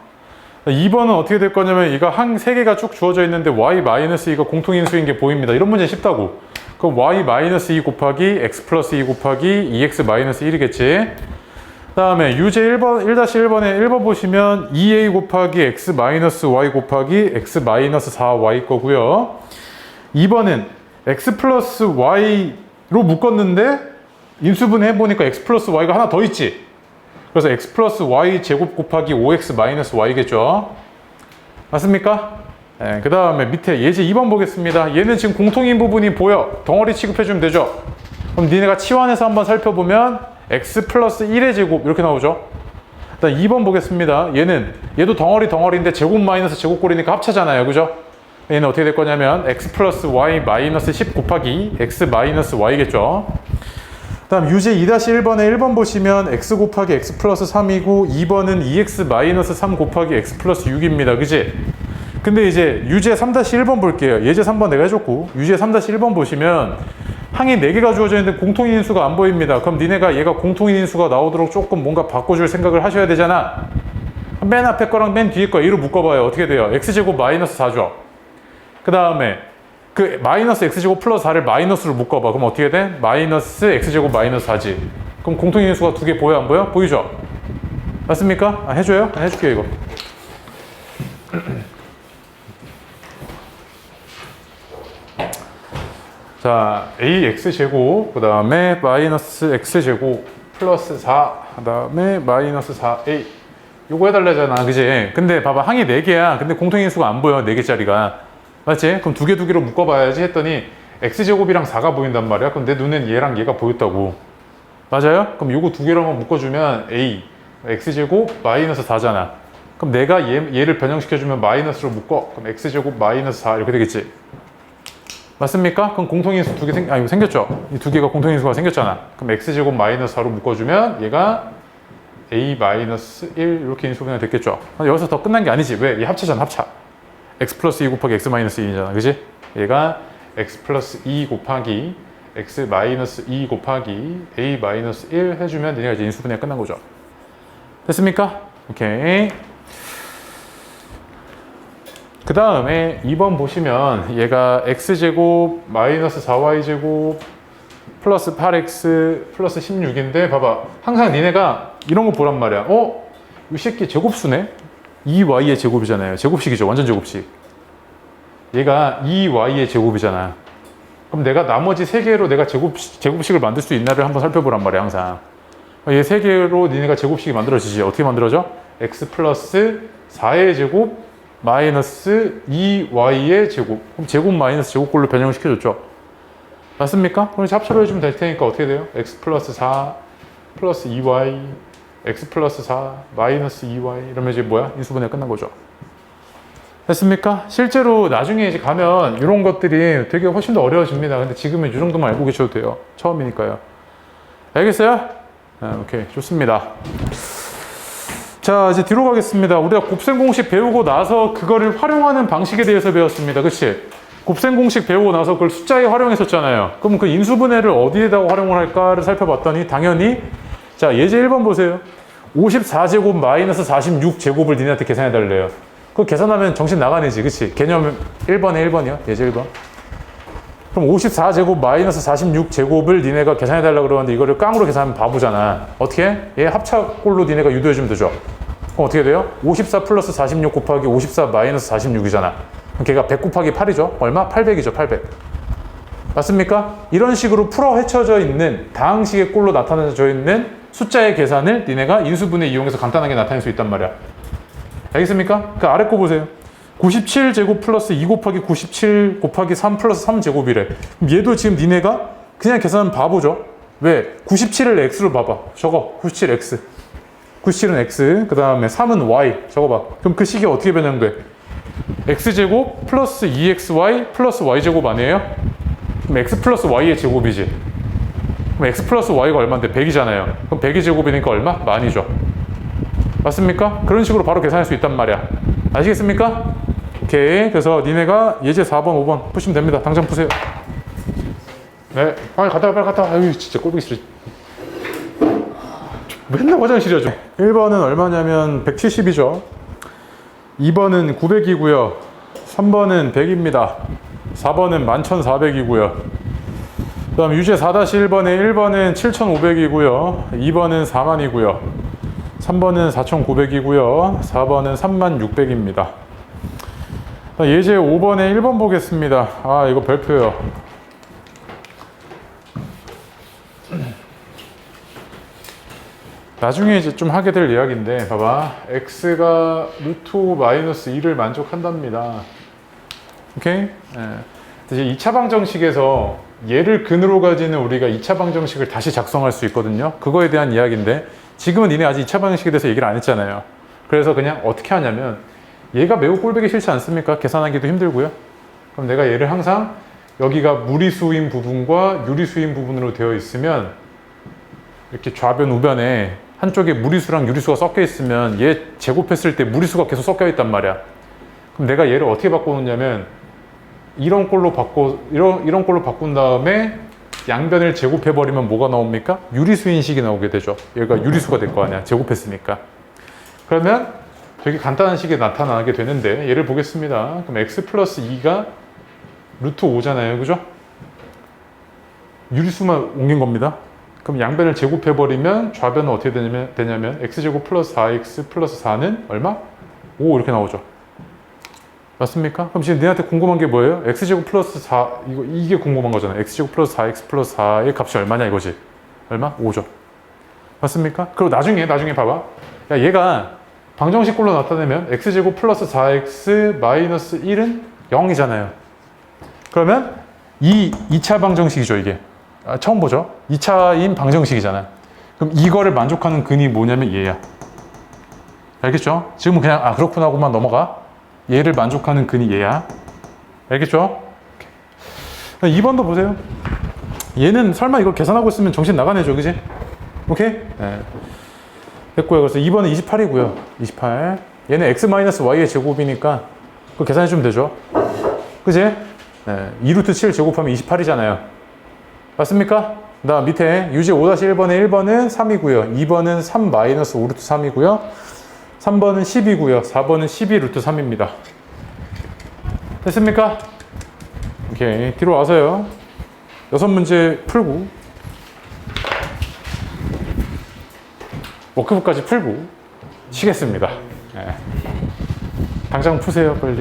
2번은 어떻게 될 거냐면 얘가 항 3개가 쭉 주어져 있는데 y-2가 공통인수인 게 보입니다. 이런 문제 쉽다고. 그럼 y-2 곱하기 x 플러스 2 곱하기 2x-1이겠지. 그 다음에 유제 1-1번에 1번 보시면 2a 곱하기 x-y 곱하기 x-4y 거고요. 2번은 x 플러스 y로 묶었는데 인수분해 해보니까 x 플러스 y가 하나 더 있지. 그래서 x 플러스 y 제곱 곱하기 5x 마이너스 y겠죠. 맞습니까? 네, 그 다음에 밑에 예제 2번 보겠습니다. 얘는 지금 공통인 부분이 보여. 덩어리 취급해주면 되죠. 그럼 니네가 치환해서 한번 살펴보면 x 플러스 1의 제곱 이렇게 나오죠. 일단 2번 보겠습니다. 얘도 덩어리인데 제곱 마이너스 제곱꼴이니까 합차잖아요. 그죠? 얘는 어떻게 될 거냐면 x 플러스 y 마이너스 10 곱하기 x 마이너스 y겠죠. 다음 유제 2-1번에 1번 보시면 x 곱하기 x 플러스 3이고 2번은 2x 마이너스 3 곱하기 x 플러스 6입니다. 그지? 근데 이제 유제 3-1번 볼게요. 예제 3번 내가 해줬고 유제 3-1번 보시면 항이 4개가 주어져 있는데 공통인 인수가 안 보입니다. 그럼 니네가 얘가 공통인 인수가 나오도록 조금 뭔가 바꿔줄 생각을 하셔야 되잖아. 맨 앞에 거랑 맨 뒤에 거 A로 묶어봐요. 어떻게 돼요? x제곱 마이너스 4죠. 그 다음에 그 마이너스 x제곱 플러스 4를 마이너스로 묶어봐. 그럼 어떻게 돼? 마이너스 x제곱 마이너스 4지. 그럼 공통인 인수가 두 개 보여 안 보여? 보이죠? 맞습니까? 해줘요? 해줄게요 이거. 자, ax제곱, 그 다음에 마이너스 x제곱 플러스 4, 그 다음에 마이너스 4a. 요거 해달라잖아, 그지? 근데 봐봐, 항이 4개야. 근데 공통인수가 안 보여, 4개짜리가. 맞지? 그럼 두 개로 묶어봐야지 했더니 x제곱이랑 4가 보인단 말이야. 그럼 내 눈엔 얘랑 얘가 보였다고. 맞아요? 그럼 요거 두 개로만 묶어주면 a, x제곱 마이너스 4잖아. 그럼 내가 얘를 변형시켜주면 마이너스로 묶어. 그럼 x제곱 마이너스 4 이렇게 되겠지. 맞습니까? 그럼 공통인수 두 개 이거 생겼죠? 이 두 개가 공통인수가 생겼잖아. 그럼 x제곱 마이너스 4로 묶어주면 얘가 a 마이너스 1 이렇게 인수분해 됐겠죠? 여기서 더 끝난 게 아니지. 왜? 얘 합체잖아, 합차. x 플러스 2 곱하기 x 마이너스 2이잖아. 그지? 얘가 x 플러스 2 곱하기 x 마이너스 2 곱하기 a 마이너스 1 해주면 얘가 이제 인수분해가 끝난 거죠. 됐습니까? 오케이. 그 다음에 2번 보시면 얘가 x제곱 마이너스 4y제곱 플러스 8x 플러스 16인데 봐봐. 항상 니네가 이런 거 보란 말이야. 이 새끼 제곱수네? 2y의 제곱이잖아요. 제곱식이죠. 완전 제곱식. 얘가 2y의 제곱이잖아. 그럼 내가 나머지 3개로 내가 제곱식을 만들 수 있나를 한번 살펴보란 말이야. 항상. 얘 3개로 니네가 제곱식이 만들어지지. 어떻게 만들어져? x 플러스 4의 제곱 마이너스 2y의 제곱. 그럼 제곱 마이너스 제곱꼴로 변형시켜줬죠. 맞습니까? 그럼 이제 합쳐로 해주면 될 테니까 어떻게 돼요? x 플러스 4 플러스 2y x 플러스 4 마이너스 2y 이러면 이제 뭐야? 인수분해가 끝난 거죠. 됐습니까? 실제로 나중에 이제 가면 이런 것들이 되게 훨씬 더 어려워집니다. 근데 지금은 이 정도만 알고 계셔도 돼요. 처음이니까요. 알겠어요? 오케이. 좋습니다. 자, 이제 뒤로 가겠습니다. 우리가 곱셈 공식 배우고 나서 그거를 활용하는 방식에 대해서 배웠습니다. 그치? 곱셈 공식 배우고 나서 그걸 숫자에 활용했었잖아요. 그럼 그 인수분해를 어디에다가 활용을 할까를 살펴봤더니 당연히 자, 예제 1번 보세요. 54제곱 마이너스 46제곱을 니네한테 계산해 달래요. 그거 계산하면 정신 나가네지. 그치? 개념 1번에 1번이요. 예제 1번. 그럼 54제곱 마이너스 46제곱을 니네가 계산해 달라고 그러는데 이거를 깡으로 계산하면 바보잖아. 어떻게 해? 얘 합차꼴로 니네가 유도해주면 되죠. 그럼 어떻게 돼요? 54 플러스 46 곱하기 54 마이너스 46이잖아. 그럼 걔가 100 곱하기 8이죠? 얼마? 800이죠. 800. 맞습니까? 이런 식으로 풀어 헤쳐져 있는 다항식의 꼴로 나타내져 있는 숫자의 계산을 니네가 인수분해 이용해서 간단하게 나타낼 수 있단 말이야. 알겠습니까? 그 아래 거 보세요. 97제곱 플러스 2 곱하기 97 곱하기 3 플러스 3제곱이래. 그럼 얘도 지금 니네가 그냥 계산하면 바보죠. 왜? 97을 x로 봐봐. 적어. 97x. 97은 x. 그 다음에 3은 y. 적어봐. 그럼 그 식이 어떻게 변형돼? x제곱 플러스 2xy 플러스 y제곱 아니에요? 그럼 x 플러스 y의 제곱이지. 그럼 x 플러스 y가 얼마인데? 100이잖아요. 그럼 100의 제곱이니까 얼마? 만이죠. 맞습니까? 그런 식으로 바로 계산할 수 있단 말이야. 아시겠습니까? 오케이. 그래서 니네가 예제 4번, 5번 푸시면 됩니다. 당장 푸세요. 네. 빨리 갔다 와, 빨리 갔다 와. 아유, 진짜 꼴보기 싫어. 맨날 화장실이야, 좀. 1번은 얼마냐면 170이죠. 2번은 900이고요. 3번은 100입니다. 4번은 11,400이고요. 그 다음 유제 4-1번에 1번은 7,500이고요. 2번은 4만이고요. 3번은 4,900이고요. 4번은 36,600입니다. 예제 5번에 1번 보겠습니다. 아, 이거 별표요. 나중에 이제 좀 하게 될 이야기인데, 봐봐. x가 루트 5 마이너스 2를 만족한답니다. 오케이? 이제 2차 방정식에서 얘를 근으로 가지는 우리가 2차 방정식을 다시 작성할 수 있거든요. 그거에 대한 이야기인데, 지금은 니네 아직 2차 방정식에 대해서 얘기를 안 했잖아요. 그래서 그냥 어떻게 하냐면, 얘가 매우 꼴보기 싫지 않습니까? 계산하기도 힘들고요. 그럼 내가 얘를 항상 여기가 무리수인 부분과 유리수인 부분으로 되어 있으면 이렇게 좌변 우변에 한쪽에 무리수랑 유리수가 섞여 있으면 얘 제곱했을 때 무리수가 계속 섞여 있단 말이야. 그럼 내가 얘를 어떻게 바꿔놓냐면 이런 꼴로 바꾼 다음에 양변을 제곱해버리면 뭐가 나옵니까? 유리수인 식이 나오게 되죠. 얘가 유리수가 될 거 아니야. 제곱했으니까. 그러면 되게 간단한 식이 나타나게 되는데 얘를 보겠습니다. 그럼 x 플러스 2가 루트 5잖아요. 그죠? 유리수만 옮긴 겁니다. 그럼 양변을 제곱해버리면 좌변은 어떻게 되냐면 x제곱 플러스 4x 플러스 4는 얼마? 5 이렇게 나오죠. 맞습니까? 그럼 지금 너한테 궁금한 게 뭐예요? x제곱 플러스 4 이게 궁금한 거잖아. x제곱 플러스 4x 플러스 4의 값이 얼마냐 이거지. 얼마? 5죠. 맞습니까? 그리고 나중에 봐봐. 야, 얘가 방정식꼴로 나타내면 x제곱 플러스 4x 마이너스 1은 0이잖아요. 그러면 이 2차 방정식이죠, 이게. 처음 보죠? 2차인 방정식이잖아. 그럼 이거를 만족하는 근이 뭐냐면 얘야. 알겠죠? 지금은 그냥 그렇구나 하고만 넘어가. 얘를 만족하는 근이 얘야. 알겠죠? 2번도 보세요. 얘는 설마 이걸 계산하고 있으면 정신 나가네죠, 그지? 오케이? 네. 됐고요. 그래서 2번은 28이고요. 28. 얘는 x-y의 제곱이니까 그거 계산해주면 되죠. 그지? 네. 2루트 7 제곱하면 28이잖아요. 맞습니까? 그 다음 밑에 유제 5-1번의 1번은 3이고요. 2번은 3 마이너스 5루트 3이고요. 3번은 10이고요. 4번은 12루트 3입니다. 됐습니까? 오케이. 뒤로 와서요. 6문제 풀고 워크북까지 풀고 쉬겠습니다. 네. 당장 푸세요, 빨리.